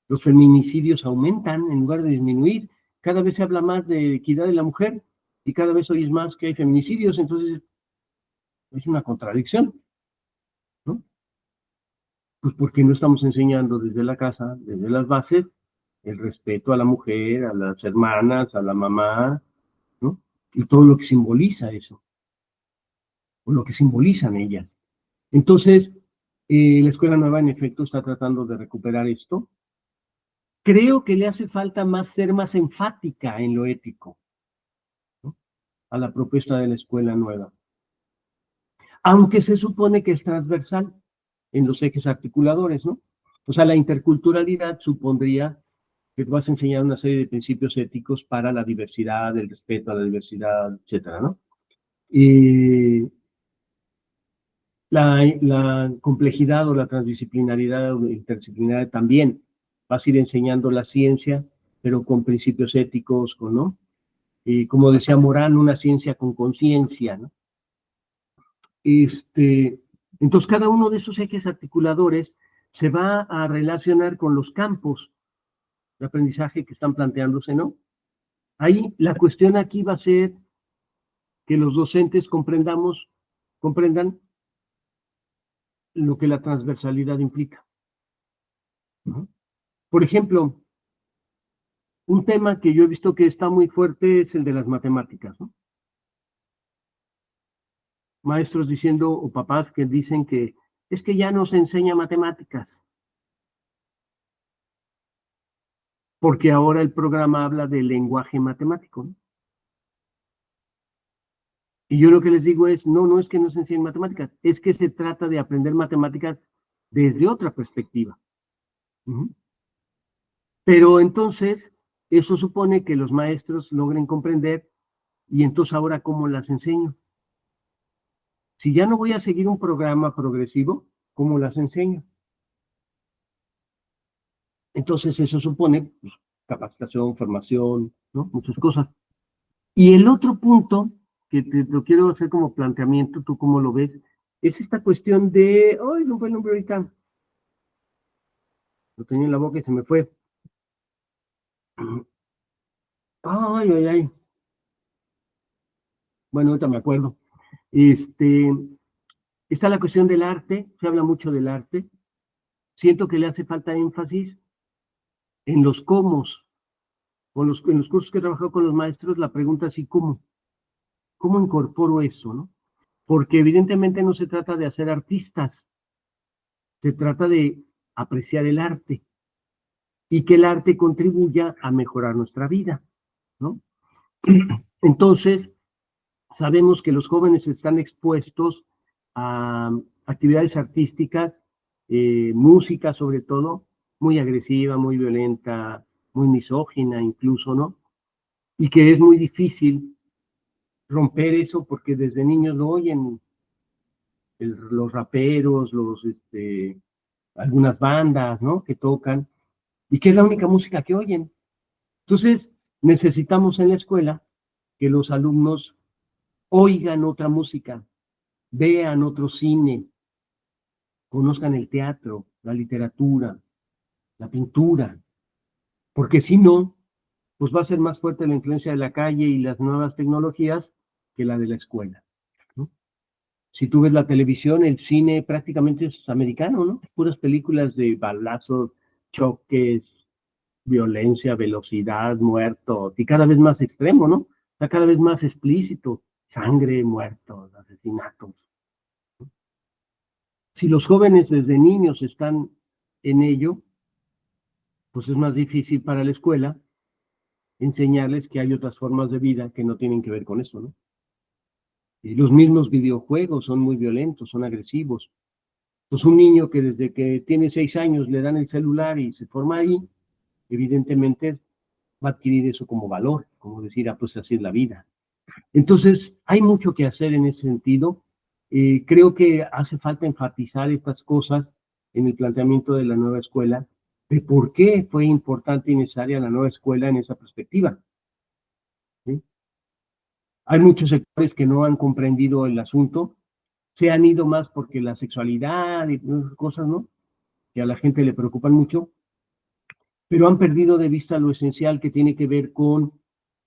Los feminicidios aumentan en lugar de disminuir. Cada vez se habla más de equidad de la mujer y cada vez oyes más que hay feminicidios, entonces es una contradicción, ¿no? Pues porque no estamos enseñando desde la casa, desde las bases, el respeto a la mujer, a las hermanas, a la mamá, ¿no? Y todo lo que simboliza eso, o lo que simbolizan ellas. Entonces, la Escuela Nueva, en efecto, está tratando de recuperar esto. Creo que le hace falta ser más enfática en lo ético, ¿no? A la propuesta de la Escuela Nueva. Aunque se supone que es transversal en los ejes articuladores, ¿no? O sea, la interculturalidad supondría que vas a enseñar una serie de principios éticos para la diversidad, el respeto a la diversidad, etcétera, ¿no? La complejidad o la transdisciplinaridad o interdisciplinaridad también. Vas a ir enseñando la ciencia, pero con principios éticos, ¿no? Como decía Morán, una ciencia con conciencia, ¿no? Entonces, cada uno de esos ejes articuladores se va a relacionar con los campos de aprendizaje que están planteándose, ¿no? Ahí la cuestión aquí va a ser que los docentes comprendan lo que la transversalidad implica, ¿no? Por ejemplo, un tema que yo he visto que está muy fuerte es el de las matemáticas, ¿no? Maestros diciendo, o papás que dicen que es que ya no se enseña matemáticas, porque ahora el programa habla de lenguaje matemático, ¿no? Y yo lo que les digo es, no es que no se enseñen matemáticas, es que se trata de aprender matemáticas desde otra perspectiva. Pero entonces, eso supone que los maestros logren comprender, y entonces ahora, ¿cómo las enseño? Si ya no voy a seguir un programa progresivo, ¿cómo las enseño? Entonces, eso supone pues, capacitación, formación, ¿no? Muchas cosas. Y el otro punto, que te lo quiero hacer como planteamiento, ¿tú cómo lo ves? Es esta cuestión de, ay, no fue el nombre ahorita, lo tenía en la boca y se me fue. Ay. Bueno, ahorita me acuerdo. Está la cuestión del arte, se habla mucho del arte. Siento que le hace falta énfasis en los cómo. En los cursos que he trabajado con los maestros, la pregunta es: ¿y cómo? ¿Cómo incorporo eso, no? Porque evidentemente no se trata de hacer artistas, se trata de apreciar el arte y que el arte contribuya a mejorar nuestra vida, ¿no? Entonces, sabemos que los jóvenes están expuestos a actividades artísticas, música sobre todo, muy agresiva, muy violenta, muy misógina incluso, ¿no? Y que es muy difícil romper eso porque desde niños lo oyen los raperos, algunas bandas, ¿no? Que tocan, y que es la única música que oyen. Entonces, necesitamos en la escuela que los alumnos oigan otra música, vean otro cine, conozcan el teatro, la literatura, la pintura, porque si no, pues va a ser más fuerte la influencia de la calle y las nuevas tecnologías que la de la escuela, ¿no? Si tú ves la televisión, el cine prácticamente es americano, ¿no? Puras películas de balazos, choques, violencia, velocidad, muertos, y cada vez más extremo, ¿no? Está cada vez más explícito, sangre, muertos, asesinatos. Si los jóvenes desde niños están en ello, pues es más difícil para la escuela enseñarles que hay otras formas de vida que no tienen que ver con eso, ¿no? Y los mismos videojuegos son muy violentos, son agresivos. Pues un niño que desde que tiene 6 años le dan el celular y se forma ahí, evidentemente va a adquirir eso como valor, como decir, ah, pues así es la vida. Entonces, hay mucho que hacer en ese sentido. Creo que hace falta enfatizar estas cosas en el planteamiento de la nueva escuela, de por qué fue importante y necesaria la nueva escuela en esa perspectiva, ¿sí? Hay muchos sectores que no han comprendido el asunto, se han ido más porque la sexualidad y esas cosas, ¿no? Que a la gente le preocupan mucho, pero han perdido de vista lo esencial que tiene que ver con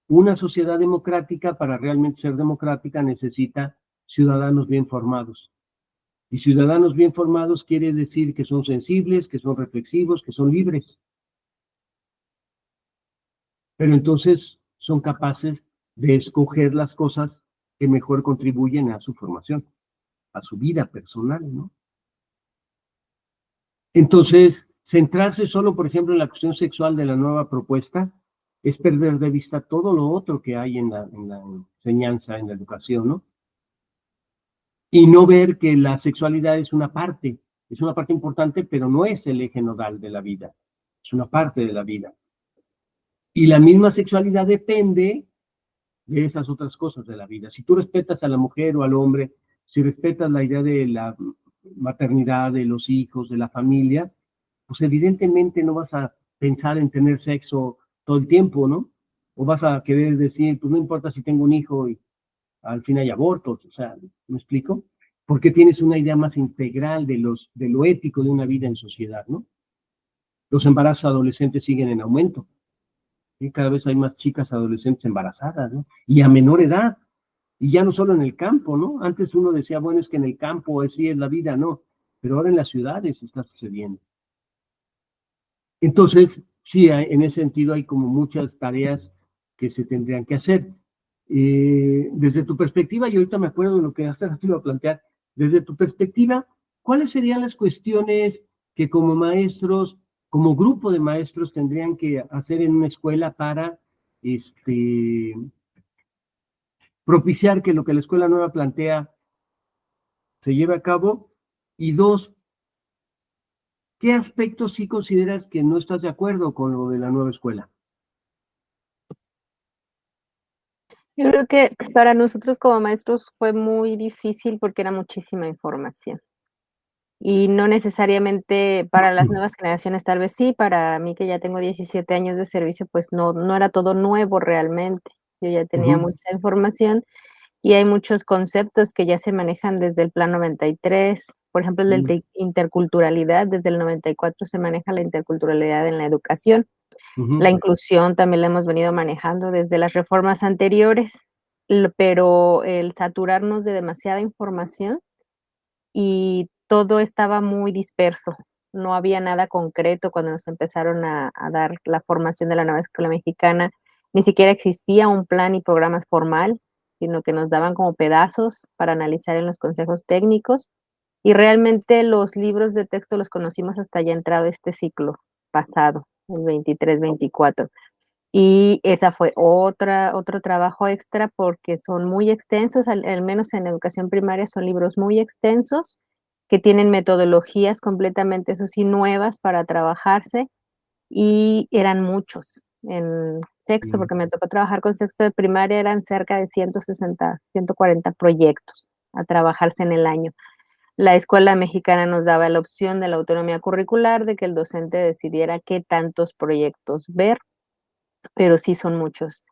una sociedad democrática. Para realmente ser democrática necesita ciudadanos bien formados. Y ciudadanos bien formados quiere decir que son sensibles, que son reflexivos, que son libres. Pero entonces son capaces de escoger las cosas que mejor contribuyen a su formación, a su vida personal, ¿no? Entonces, centrarse solo, por ejemplo, en la cuestión sexual de la nueva propuesta es perder de vista todo lo otro que hay en la enseñanza, en la educación, ¿no? Y no ver que la sexualidad es una parte importante, pero no es el eje nodal de la vida, es una parte de la vida. Y la misma sexualidad depende de esas otras cosas de la vida. Si tú respetas a la mujer o al hombre, si respetas la idea de la maternidad, de los hijos, de la familia, pues evidentemente no vas a pensar en tener sexo todo el tiempo, ¿no? O vas a querer decir, pues no importa si tengo un hijo y al fin hay abortos, o sea, ¿me explico? Porque tienes una idea más integral de lo ético de una vida en sociedad, ¿no? Los embarazos adolescentes siguen en aumento, ¿sí? Cada vez hay más chicas adolescentes embarazadas, ¿no? Y a menor edad, y ya no solo en el campo, ¿no? Antes uno decía, bueno, es que en el campo así es la vida, no, pero ahora en las ciudades está sucediendo. Entonces, sí, en ese sentido hay como muchas tareas que se tendrían que hacer. Desde tu perspectiva, y ahorita me acuerdo de lo que hace rato iba a plantear, desde tu perspectiva, ¿cuáles serían las cuestiones que como maestros, como grupo de maestros tendrían que hacer en una escuela para propiciar que lo que la escuela nueva plantea se lleve a cabo? Y dos, ¿qué aspectos sí consideras que no estás de acuerdo con lo de la nueva escuela? Yo creo que para nosotros como maestros fue muy difícil porque era muchísima información. Y no necesariamente para las nuevas generaciones, tal vez sí, para mí que ya tengo 17 años de servicio, pues no era todo nuevo realmente. Yo ya tenía Ujú, mucha información y hay muchos conceptos que ya se manejan desde el Plan 93. Por ejemplo, el ujú, de interculturalidad, desde el 94 se maneja la interculturalidad en la educación. La ujú. inclusión también la hemos venido manejando desde las reformas anteriores, pero el saturarnos de demasiada información y todo estaba muy disperso. No había nada concreto cuando nos empezaron a dar la formación de la nueva escuela mexicana. Ni siquiera existía un plan y programas formal, sino que nos daban como pedazos para analizar en los consejos técnicos. Y realmente los libros de texto los conocimos hasta ya entrado este ciclo pasado, el 23-24. Y esa fue otro trabajo extra porque son muy extensos, al menos en educación primaria son libros muy extensos que tienen metodologías completamente, eso sí, nuevas para trabajarse y eran muchos. En sexto, Bien, porque me tocó trabajar con sexto de primaria, eran cerca de 160, 140 proyectos a trabajarse en el año. La escuela mexicana nos daba la opción de la autonomía curricular, de que el docente decidiera qué tantos proyectos ver, pero sí son muchos.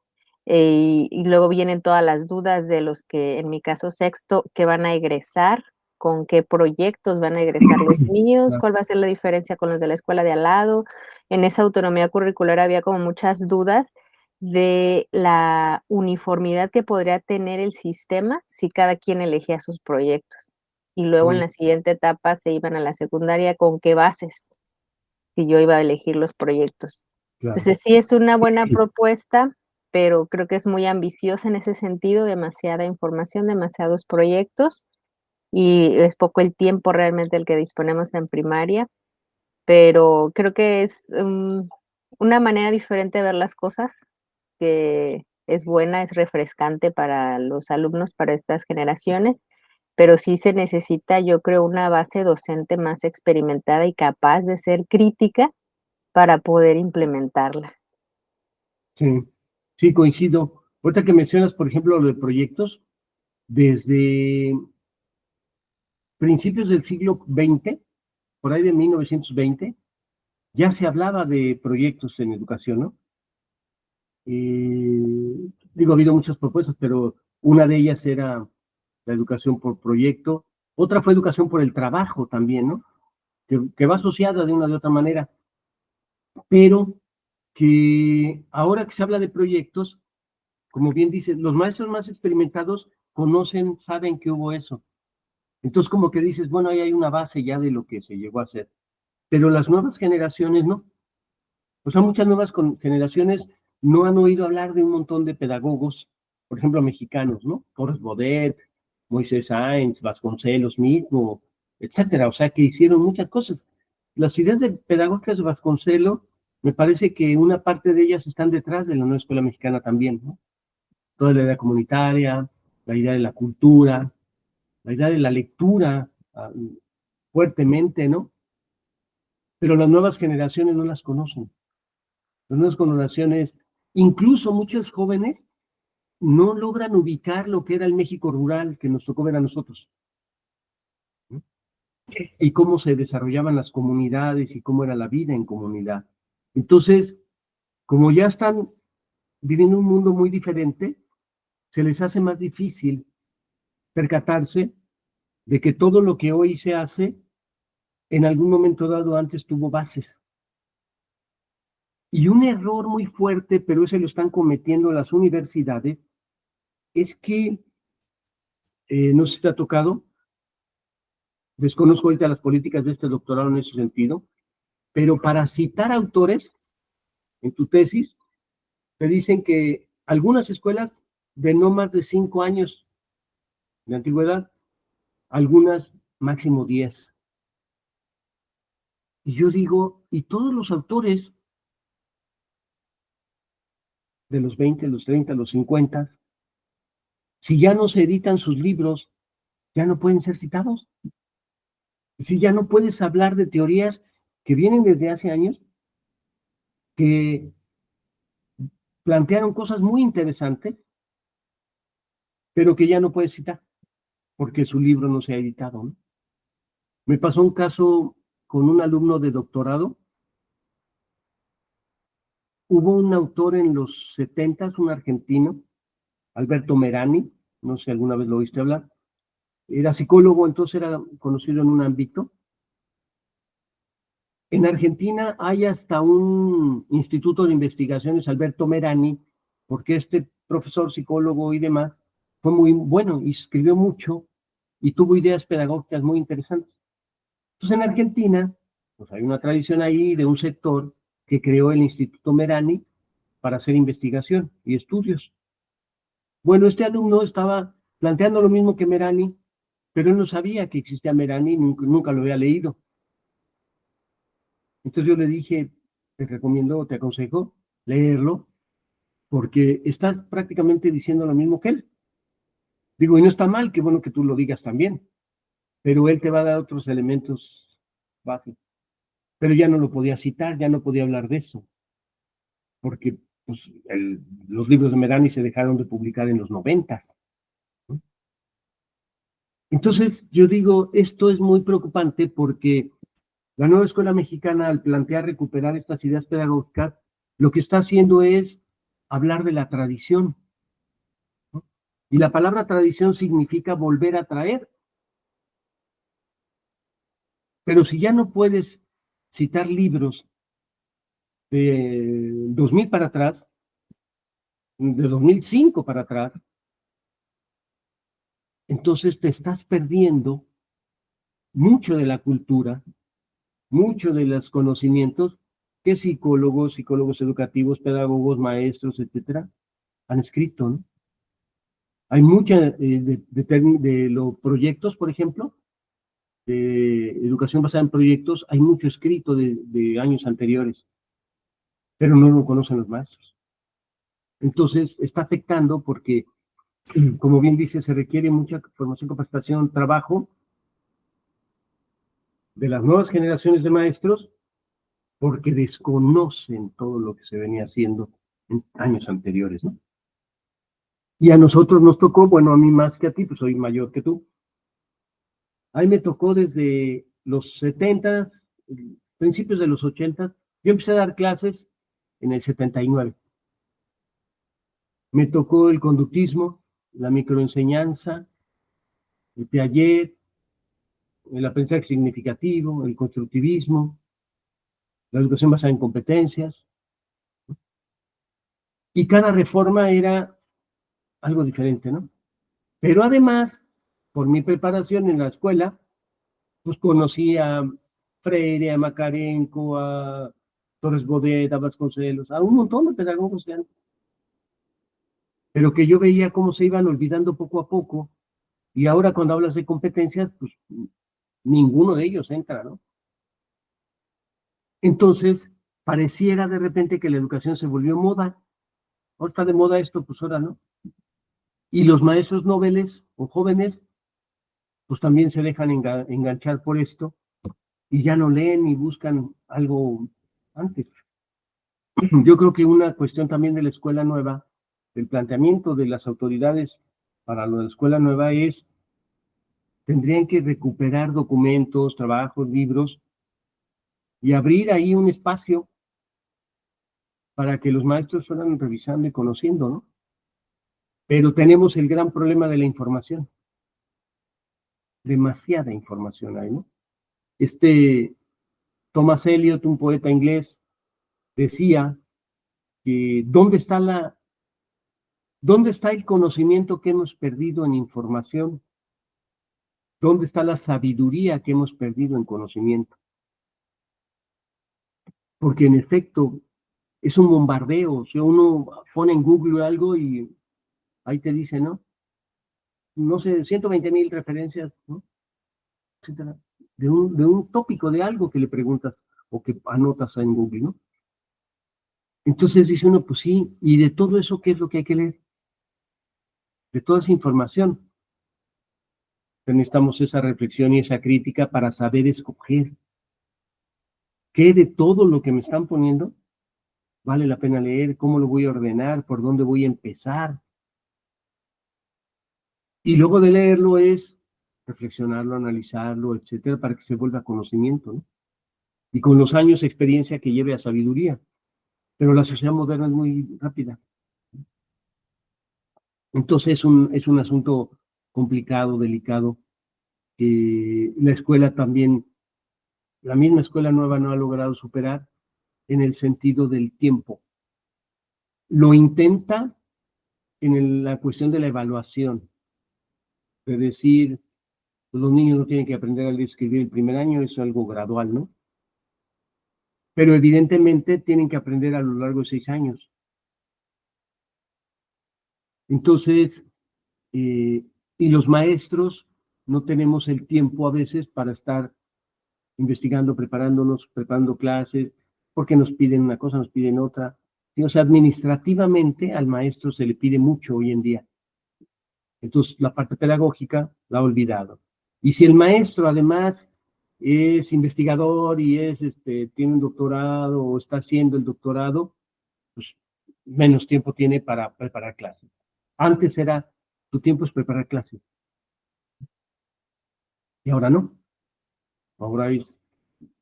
Y luego vienen todas las dudas de los que, en mi caso, sexto, que van a egresar, con qué proyectos van a egresar los niños, claro, cuál va a ser la diferencia con los de la escuela de al lado. En esa autonomía curricular había como muchas dudas de la uniformidad que podría tener el sistema si cada quien elegía sus proyectos. Y luego en sí, la siguiente etapa se iban a la secundaria con qué bases, si yo iba a elegir los proyectos. claro. Entonces, sí es una buena propuesta, pero creo que es muy ambiciosa en ese sentido, demasiada información, demasiados proyectos, y es poco el tiempo realmente el que disponemos en primaria, pero creo que es, una manera diferente de ver las cosas, que es buena, es refrescante para los alumnos, para estas generaciones, pero sí se necesita, yo creo, una base docente más experimentada y capaz de ser crítica para poder implementarla. Sí, sí, coincido. Ahorita que mencionas, por ejemplo, lo de proyectos, desde principios del siglo XX, por ahí de 1920, ya se hablaba de proyectos en educación, ¿no? Digo, ha habido muchas propuestas, pero una de ellas era la educación por proyecto. Otra fue educación por el trabajo también, ¿no? Que va asociada de una de otra manera, pero que ahora que se habla de proyectos, como bien dices, los maestros más experimentados conocen, saben que hubo eso. Entonces, como que dices, bueno, ahí hay una base ya de lo que se llegó a hacer. Pero las nuevas generaciones no. O sea, muchas nuevas generaciones no han oído hablar de un montón de pedagogos, por ejemplo, mexicanos, ¿no? Torres Bodet, Moisés Sáenz, Vasconcelos mismo, etcétera. O sea, que hicieron muchas cosas. Las ideas de pedagógicas de Vasconcelos, me parece que una parte de ellas están detrás de la nueva escuela mexicana también, ¿no? Toda la idea comunitaria, la idea de la cultura, la idea de la lectura, fuertemente, ¿no? Pero las nuevas generaciones no las conocen. Las nuevas generaciones, incluso muchos jóvenes, no logran ubicar lo que era el México rural que nos tocó ver a nosotros, ¿no? Y cómo se desarrollaban las comunidades y cómo era la vida en comunidad. Entonces, como ya están viviendo un mundo muy diferente, se les hace más difícil percatarse de que todo lo que hoy se hace, en algún momento dado antes tuvo bases. Y un error muy fuerte, pero ese lo están cometiendo las universidades, es que, no sé si te ha tocado, desconozco ahorita las políticas de este doctorado en ese sentido, pero para citar autores en tu tesis, te dicen que algunas escuelas de no más de 5 años de antigüedad, algunas máximo 10. Y yo digo, ¿y todos los autores de los 20, los 30, los 50, si ya no se editan sus libros, ya no pueden ser citados? Si ya no puedes hablar de teorías que vienen desde hace años, que plantearon cosas muy interesantes, pero que ya no puedes citar, porque su libro no se ha editado, ¿no? Me pasó un caso con un alumno de doctorado. Hubo un autor en los 70, un argentino, Alberto Merani, no sé si alguna vez lo oíste hablar, era psicólogo, entonces era conocido en un ámbito. En Argentina hay hasta un instituto de investigaciones, Alberto Merani, porque este profesor, psicólogo y demás, fue muy bueno y escribió mucho y tuvo ideas pedagógicas muy interesantes. Entonces en Argentina, pues hay una tradición ahí de un sector que creó el Instituto Merani para hacer investigación y estudios. Bueno, este alumno estaba planteando lo mismo que Merani, pero él no sabía que existía Merani, nunca lo había leído. Entonces yo le dije, te recomiendo, te aconsejo leerlo, porque estás prácticamente diciendo lo mismo que él. Digo, y no está mal, qué bueno que tú lo digas también, pero él te va a dar otros elementos básicos. Pero ya no lo podía citar, ya no podía hablar de eso, porque pues, los libros de Merani se dejaron de publicar en los 90. ¿No? Entonces, yo digo, esto es muy preocupante porque la nueva escuela mexicana, al plantear recuperar estas ideas pedagógicas, lo que está haciendo es hablar de la tradición, ¿no? Y la palabra tradición significa volver a traer. Pero si ya no puedes citar libros de 2000 para atrás, de 2005 para atrás, entonces te estás perdiendo mucho de la cultura, mucho de los conocimientos que psicólogos educativos, pedagogos, maestros, etcétera, han escrito, ¿no? Hay mucha de los proyectos, por ejemplo, de educación basada en proyectos, hay mucho escrito de años anteriores, pero no lo conocen los maestros. Entonces, está afectando porque, como bien dice, se requiere mucha formación, capacitación, trabajo de las nuevas generaciones de maestros, porque desconocen todo lo que se venía haciendo en años anteriores, ¿no? Y a nosotros nos tocó, bueno, a mí más que a ti, pues soy mayor que tú. A mí me tocó desde los 70, principios de los 80. Yo empecé a dar clases en el 79. Me tocó el conductismo, la microenseñanza, el Piaget, el aprendizaje significativo, el constructivismo, la educación basada en competencias. Y cada reforma era algo diferente, ¿no? Pero además, por mi preparación en la escuela, pues conocí a Freire, a Macarenco, a Torres Bodet, a Vasconcelos, a un montón de pedagogos de antes, pero que yo veía cómo se iban olvidando poco a poco, y ahora cuando hablas de competencias, pues ninguno de ellos entra, ¿no? Entonces, pareciera de repente que la educación se volvió moda. Ahora está de moda esto, pues ahora no. Y los maestros noveles o jóvenes, pues también se dejan enganchar por esto y ya no leen y buscan algo antes. Yo creo que una cuestión también de la escuela nueva, del planteamiento de las autoridades para lo de la escuela nueva es, tendrían que recuperar documentos, trabajos, libros y abrir ahí un espacio para que los maestros fueran revisando y conociendo, ¿no? Pero tenemos el gran problema de la información. Demasiada información hay, ¿no? Thomas Eliot, un poeta inglés, decía que ¿dónde está el conocimiento que hemos perdido en información? ¿Dónde está la sabiduría que hemos perdido en conocimiento? Porque en efecto es un bombardeo. O sea, uno pone en Google algo y ahí te dice, ¿no? No sé, 120,000 referencias, ¿no? Etcétera, de un tópico, de algo que le preguntas o que anotas en Google, ¿no? Entonces dice uno, pues sí, y de todo eso, ¿qué es lo que hay que leer? De toda esa información. Pero necesitamos esa reflexión y esa crítica para saber escoger qué de todo lo que me están poniendo vale la pena leer, cómo lo voy a ordenar, por dónde voy a empezar. Y luego de leerlo es reflexionarlo, analizarlo, etcétera, para que se vuelva conocimiento, ¿no? Y con los años experiencia que lleve a sabiduría. Pero la sociedad moderna es muy rápida. Entonces es un asunto complicado, delicado. La escuela también, la misma escuela nueva no ha logrado superar en el sentido del tiempo. Lo intenta en la cuestión de la evaluación, de decir, pues, los niños no tienen que aprender a leer y escribir el primer año, es algo gradual, ¿no? Pero evidentemente tienen que aprender a lo largo de 6 años. Entonces, y los maestros no tenemos el tiempo a veces para estar investigando, preparándonos, preparando clases, porque nos piden una cosa, nos piden otra. O sea, administrativamente al maestro se le pide mucho hoy en día. Entonces, la parte pedagógica la ha olvidado. Y si el maestro además es investigador y tiene un doctorado o está haciendo el doctorado, pues menos tiempo tiene para preparar clases. Antes era, tu tiempo es preparar clases. Y ahora no. Ahora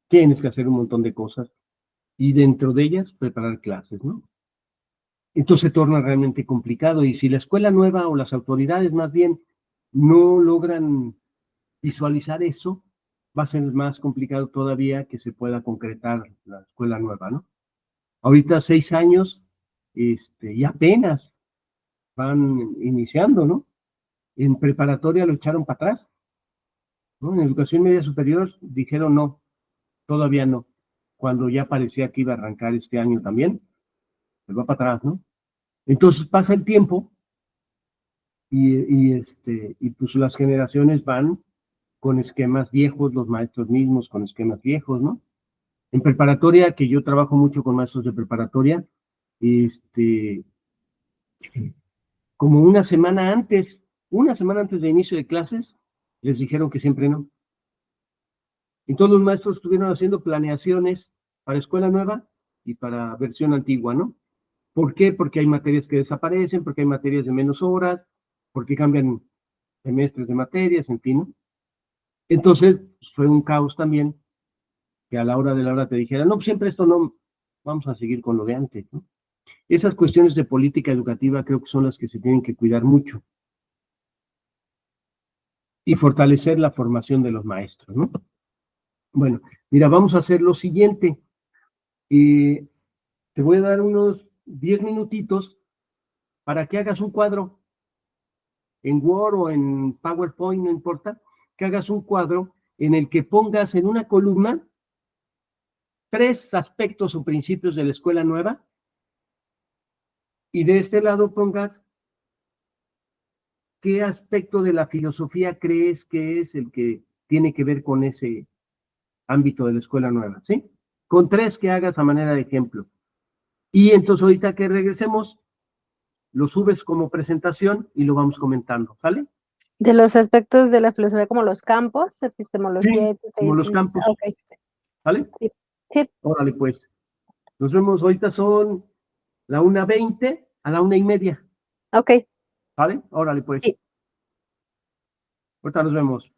tienes que hacer un montón de cosas y dentro de ellas preparar clases, ¿no? Entonces se torna realmente complicado y si la escuela nueva o las autoridades más bien no logran visualizar eso, va a ser más complicado todavía que se pueda concretar la escuela nueva, ¿no? Ahorita 6 años y apenas van iniciando, ¿no? En preparatoria lo echaron para atrás, ¿no? En educación media superior dijeron no, todavía no, cuando ya parecía que iba a arrancar este año también, se va para atrás, ¿no? Entonces pasa el tiempo y pues las generaciones van con esquemas viejos, los maestros mismos con esquemas viejos, ¿no? En preparatoria, que yo trabajo mucho con maestros de preparatoria, como una semana antes de inicio de clases, les dijeron que siempre no. Y todos los maestros estuvieron haciendo planeaciones para escuela nueva y para versión antigua, ¿no? ¿Por qué? Porque hay materias que desaparecen, porque hay materias de menos horas, porque cambian semestres de materias, en fin, ¿no? Entonces, pues, fue un caos también que a la hora de la hora te dijeran, no, pues siempre esto no, vamos a seguir con lo de antes, ¿no? Esas cuestiones de política educativa creo que son las que se tienen que cuidar mucho y fortalecer la formación de los maestros, ¿no? Bueno, mira, vamos a hacer lo siguiente. Te voy a dar unos 10 minutitos para que hagas un cuadro en Word o en PowerPoint, no importa, que hagas un cuadro en el que pongas en una columna 3 aspectos o principios de la escuela nueva y de este lado pongas qué aspecto de la filosofía crees que es el que tiene que ver con ese ámbito de la escuela nueva, ¿sí? Con 3 que hagas a manera de ejemplo. Y entonces ahorita que regresemos, lo subes como presentación y lo vamos comentando, ¿sale? De los aspectos de la filosofía como los campos, epistemología, Sí, ética como y los ciencia. campos, Okey, ¿vale? sí, sí, Órale, pues. Nos vemos, ahorita son la 1:20 a la 1:30, okey, ¿vale? Órale, pues. sí. Ahorita nos vemos.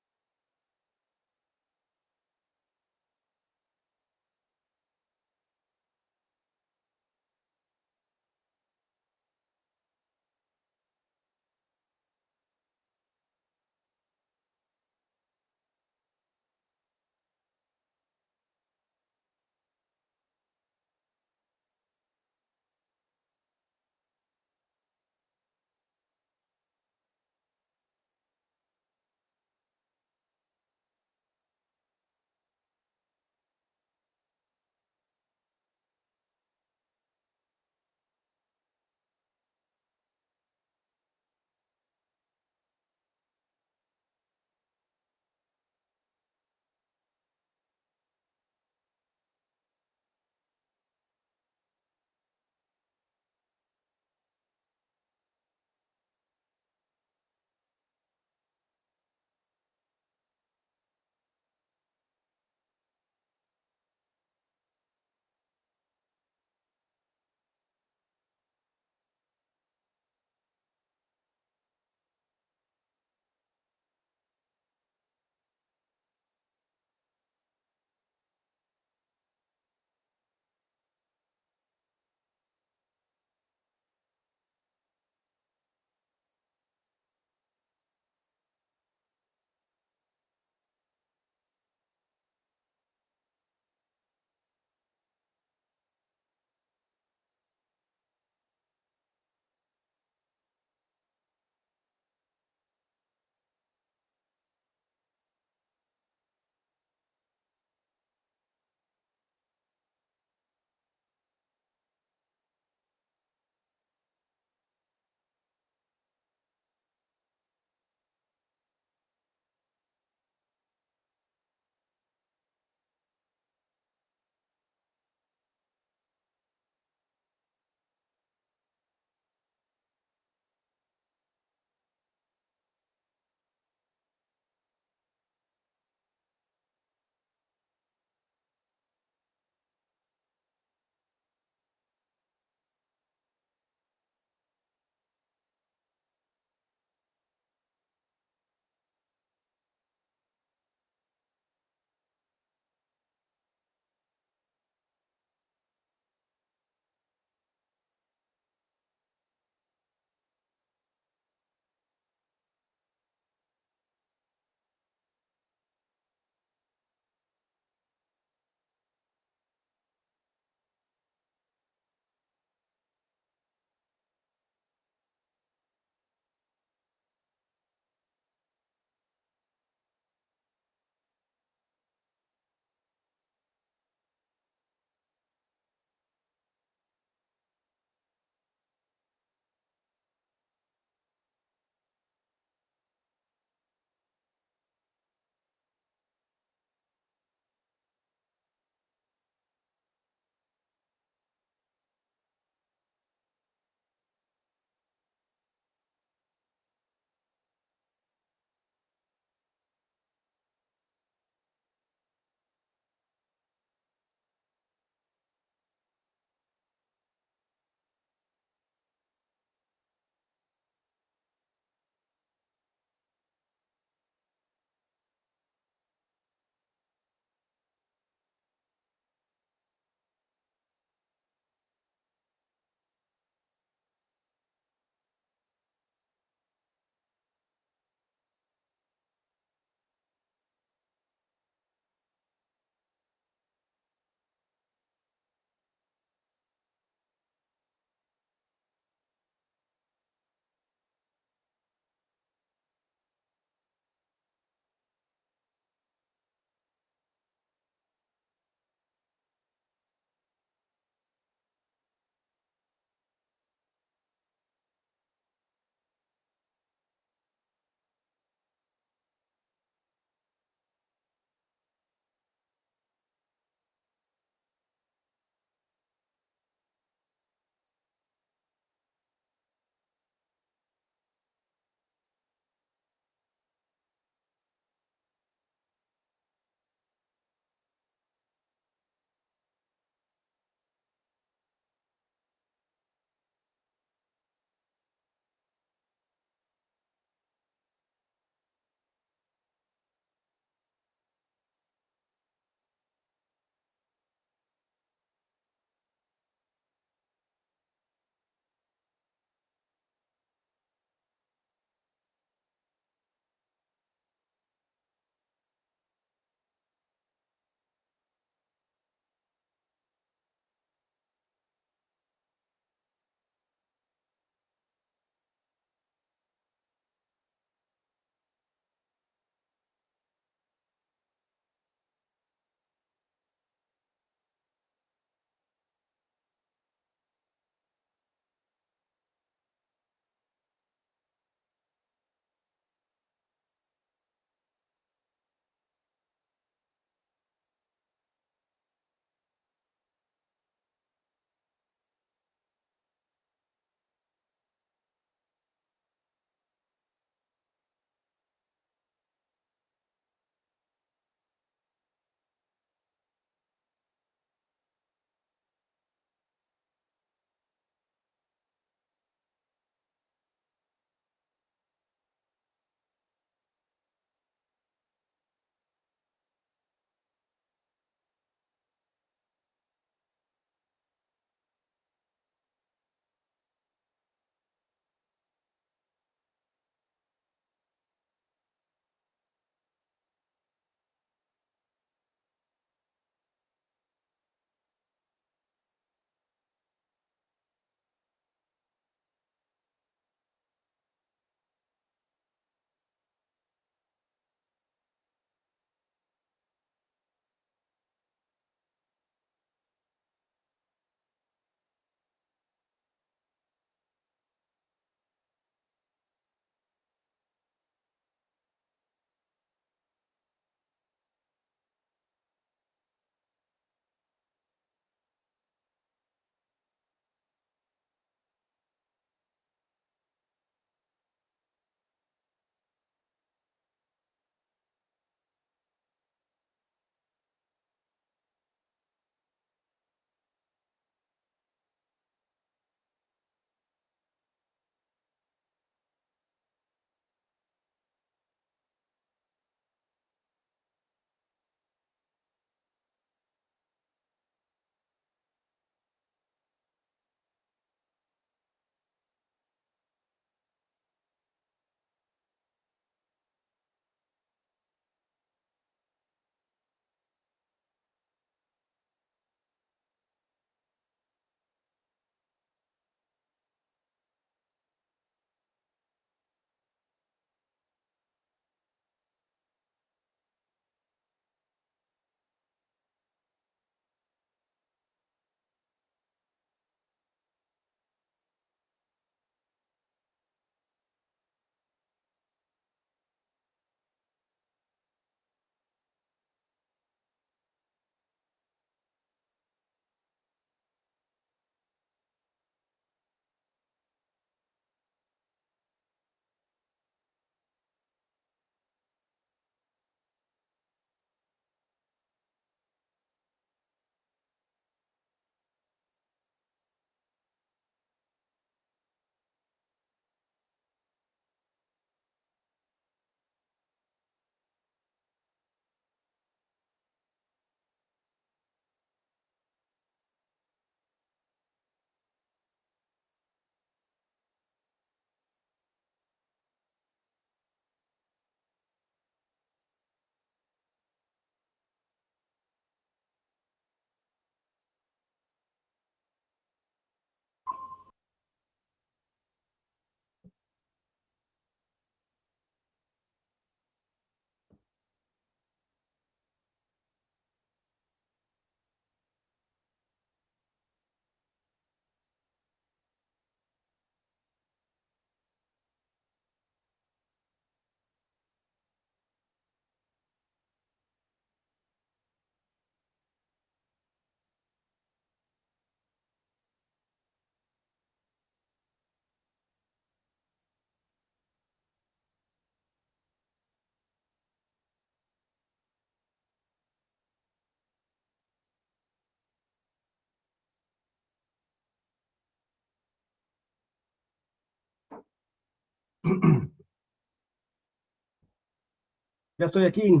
Ya estoy aquí.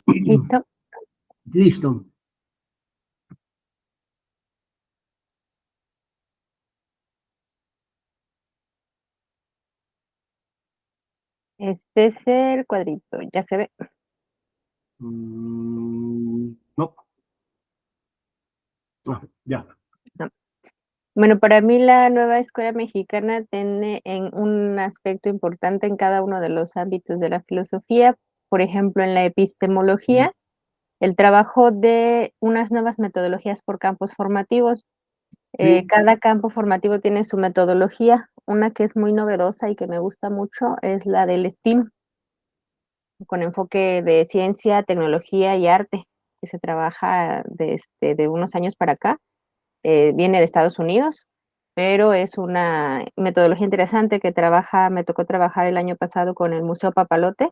¿Listo? Listo. Este es el cuadrito, ya se ve. No. Ah, ya. No. Bueno, para mí la nueva escuela mexicana tiene en un aspecto importante en cada uno de los ámbitos de la filosofía. Por ejemplo, en la epistemología, el trabajo de unas nuevas metodologías por campos formativos. Sí. Cada campo formativo tiene su metodología. Una que es muy novedosa y que me gusta mucho es la del STEAM, con enfoque de ciencia, tecnología y arte, que se trabaja de unos años para acá. Viene de Estados Unidos, pero es una metodología interesante que me tocó trabajar el año pasado con el Museo Papalote,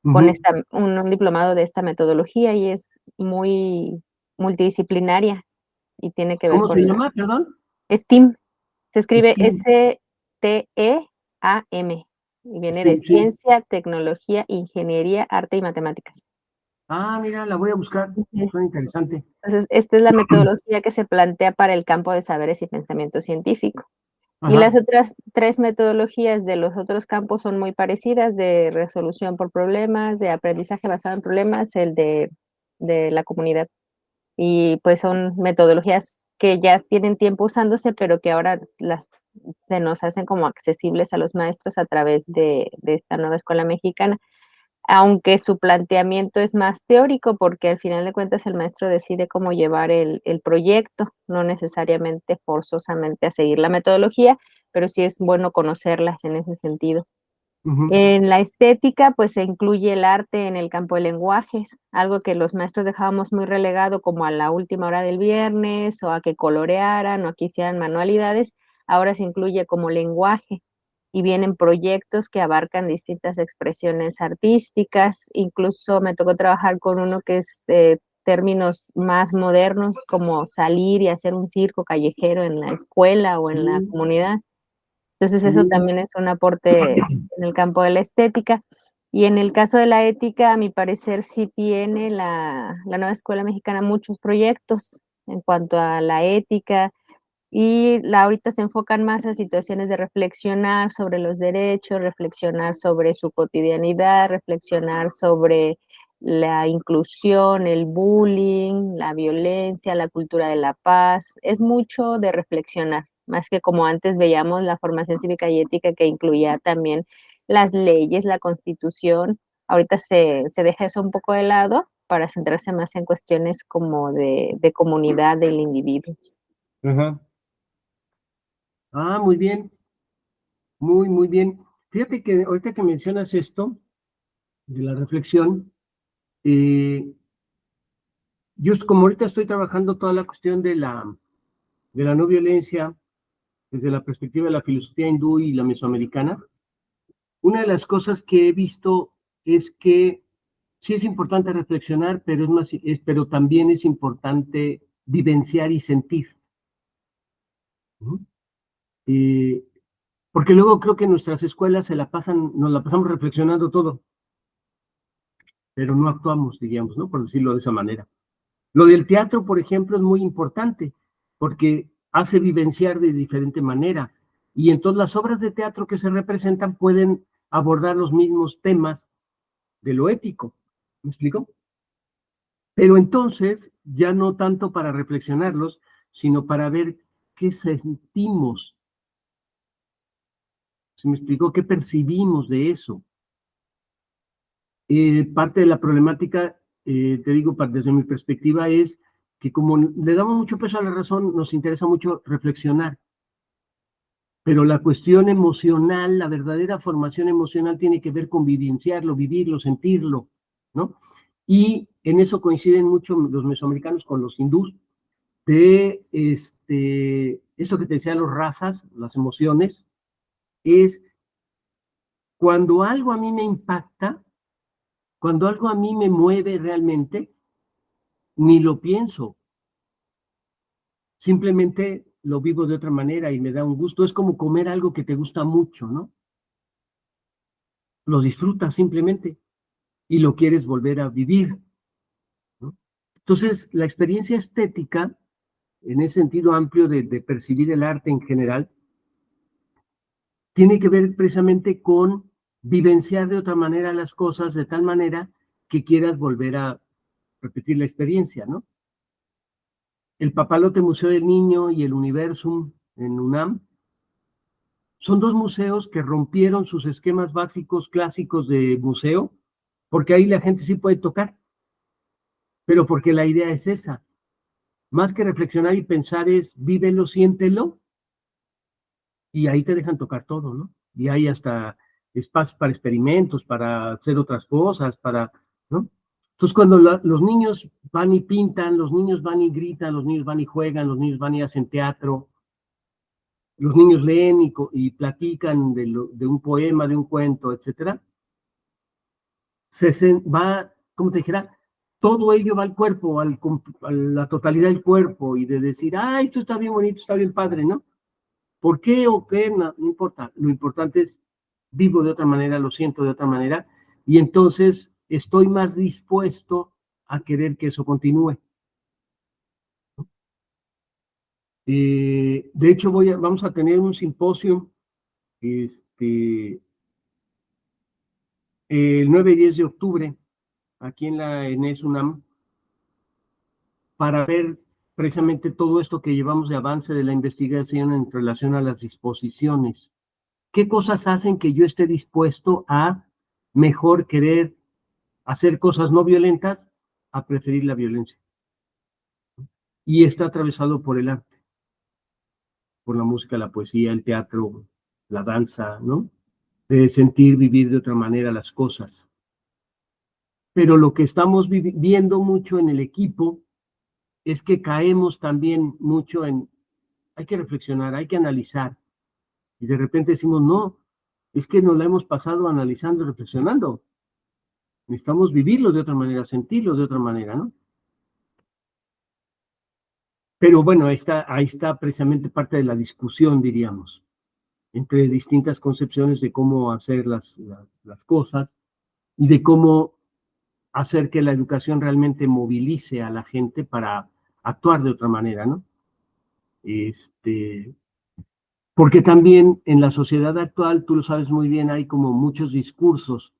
con Ujú. un diplomado de esta metodología y es muy multidisciplinaria y tiene que ver ¿Cómo se con llama, perdón? STEAM. Se escribe Steam. STEAM y viene de Steam, sí. ciencia, tecnología, ingeniería, arte y matemáticas. Ah, mira, la voy a buscar. Ujú. Suena interesante. Entonces, esta es la metodología que se plantea para el campo de saberes y pensamiento científico. Y las Ajá. otras 3 metodologías de los otros campos son muy parecidas, de resolución por problemas, de aprendizaje basado en problemas, el de la comunidad. Y pues son metodologías que ya tienen tiempo usándose, pero que ahora se nos hacen como accesibles a los maestros a través de esta nueva escuela mexicana, aunque su planteamiento es más teórico, porque al final de cuentas el maestro decide cómo llevar el proyecto, no necesariamente forzosamente a seguir la metodología, pero sí es bueno conocerlas en ese sentido. Ujú. En la estética, pues se incluye el arte en el campo de lenguajes, algo que los maestros dejábamos muy relegado como a la última hora del viernes o a que colorearan o a que hicieran manualidades, ahora se incluye como lenguaje y vienen proyectos que abarcan distintas expresiones artísticas, incluso me tocó trabajar con uno que es términos más modernos como salir y hacer un circo callejero en la escuela o en la Sí, comunidad. Entonces, eso sí. también es un aporte en el campo de la estética. Y en el caso de la ética, a mi parecer, sí tiene la nueva escuela mexicana muchos proyectos en cuanto a la ética, y ahorita se enfocan más a situaciones de reflexionar sobre los derechos, reflexionar sobre su cotidianidad, reflexionar sobre la inclusión, el bullying, la violencia, la cultura de la paz. Es mucho de reflexionar, más que como antes veíamos la formación cívica y ética que incluía también las leyes, la constitución. Ahorita se deja eso un poco de lado para centrarse más en cuestiones como de comunidad del individuo. Ajá. Ah, muy bien. Muy, muy bien. Fíjate que ahorita que mencionas esto de la reflexión, eh, como ahorita estoy trabajando toda la cuestión de la no violencia desde la perspectiva de la filosofía hindú y la mesoamericana, una de las cosas que he visto es que sí es importante reflexionar, pero pero también es importante vivenciar y sentir, ¿no? Eh, Porque luego creo que en nuestras escuelas nos la pasamos reflexionando todo, pero no actuamos, digamos, ¿no? Por decirlo de esa manera. Lo del teatro, por ejemplo, es muy importante, porque hace vivenciar de diferente manera. Y entonces las obras de teatro que se representan pueden abordar los mismos temas de lo ético. ¿Me explico? Pero entonces, ya no tanto para reflexionarlos, sino para ver qué sentimos. ¿Se me explicó? ¿Qué percibimos de eso? Parte de la problemática, te digo, desde mi perspectiva, es que como le damos mucho peso a la razón, nos interesa mucho reflexionar, pero la cuestión emocional, la verdadera formación emocional tiene que ver con vivenciarlo, vivirlo, sentirlo, ¿no? Y en eso coinciden mucho los mesoamericanos con los hindús, esto que te decía, los razas, las emociones, es cuando algo a mí me impacta, cuando algo a mí me mueve realmente, ni lo pienso, simplemente lo vivo de otra manera y me da un gusto. Es como comer algo que te gusta mucho, ¿no? Lo disfrutas simplemente y lo quieres volver a vivir, ¿no? Entonces, la experiencia estética, en ese sentido amplio de percibir el arte en general, tiene que ver precisamente con vivenciar de otra manera las cosas, de tal manera que quieras volver a repetir la experiencia, ¿no? El Papalote Museo del Niño y el Universum en UNAM son dos museos que rompieron sus esquemas básicos clásicos de museo, porque ahí la gente sí puede tocar, pero porque la idea es esa. Más que reflexionar y pensar es vívelo, siéntelo, y ahí te dejan tocar todo, ¿no? Y hay hasta espacios para experimentos, para hacer otras cosas, ¿no? Entonces, cuando los niños van y pintan, los niños van y gritan, los niños van y juegan, los niños van y hacen teatro, los niños leen y platican de un poema, de un cuento, etcétera, va, como te dijera, todo ello va al cuerpo, a la totalidad del cuerpo, y de decir, ay, esto está bien bonito, está bien padre, ¿no? ¿Por qué o qué? No, no importa. Lo importante es vivo de otra manera, lo siento de otra manera, y entonces estoy más dispuesto a querer que eso continúe. De hecho, vamos a tener un simposio el 9 y 10 de octubre, aquí en la ENES UNAM, para ver precisamente todo esto que llevamos de avance de la investigación en relación a las disposiciones. ¿Qué cosas hacen que yo esté dispuesto a mejor querer hacer cosas no violentas a preferir la violencia? Y está atravesado por el arte, por la música, la poesía, el teatro, la danza, ¿no? De sentir, vivir de otra manera las cosas. Pero lo que estamos viendo mucho en el equipo es que caemos también mucho hay que reflexionar, hay que analizar. Y de repente decimos, no, es que nos la hemos pasado analizando, reflexionando. Necesitamos vivirlo de otra manera, sentirlo de otra manera, ¿no? Pero bueno, ahí está precisamente parte de la discusión, diríamos, entre distintas concepciones de cómo hacer las cosas y de cómo hacer que la educación realmente movilice a la gente para actuar de otra manera, ¿no? Porque también en la sociedad actual, tú lo sabes muy bien, hay como muchos discursos.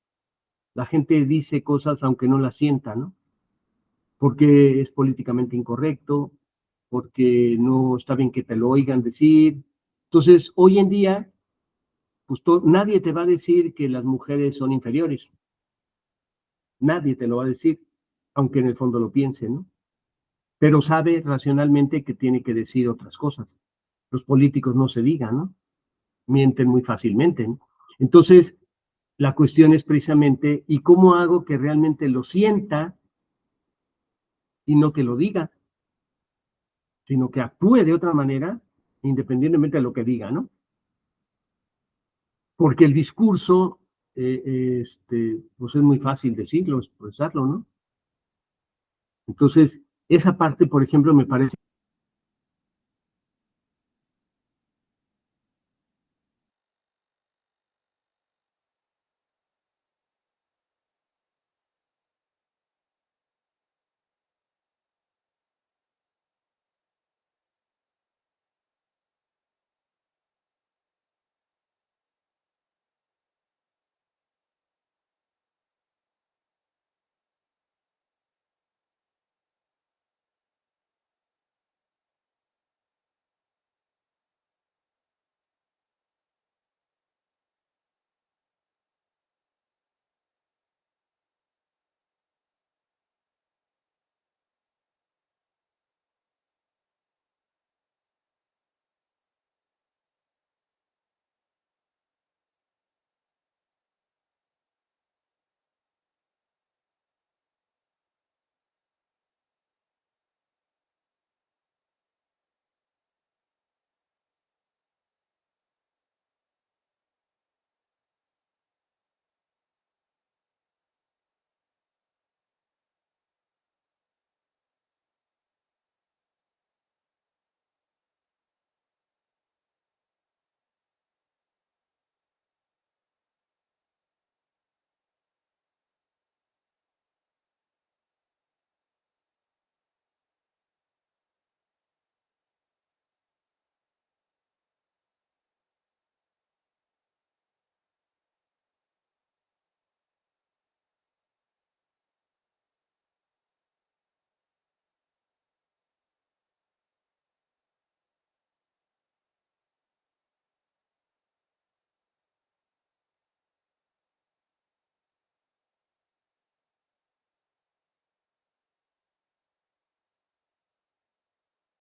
La gente dice cosas aunque no las sienta, ¿no? Porque es políticamente incorrecto, porque no está bien que te lo oigan decir. Entonces, hoy en día, pues nadie te va a decir que las mujeres son inferiores. Nadie te lo va a decir, aunque en el fondo lo piense, ¿no? Pero sabe racionalmente que tiene que decir otras cosas. Los políticos no se digan, ¿no? Mienten muy fácilmente, ¿no? Entonces, la cuestión es precisamente, ¿y cómo hago que realmente lo sienta y no que lo diga, sino que actúe de otra manera, independientemente de lo que diga, ¿no? Porque el discurso, pues es muy fácil decirlo, expresarlo, ¿no? Entonces, esa parte, por ejemplo, me parece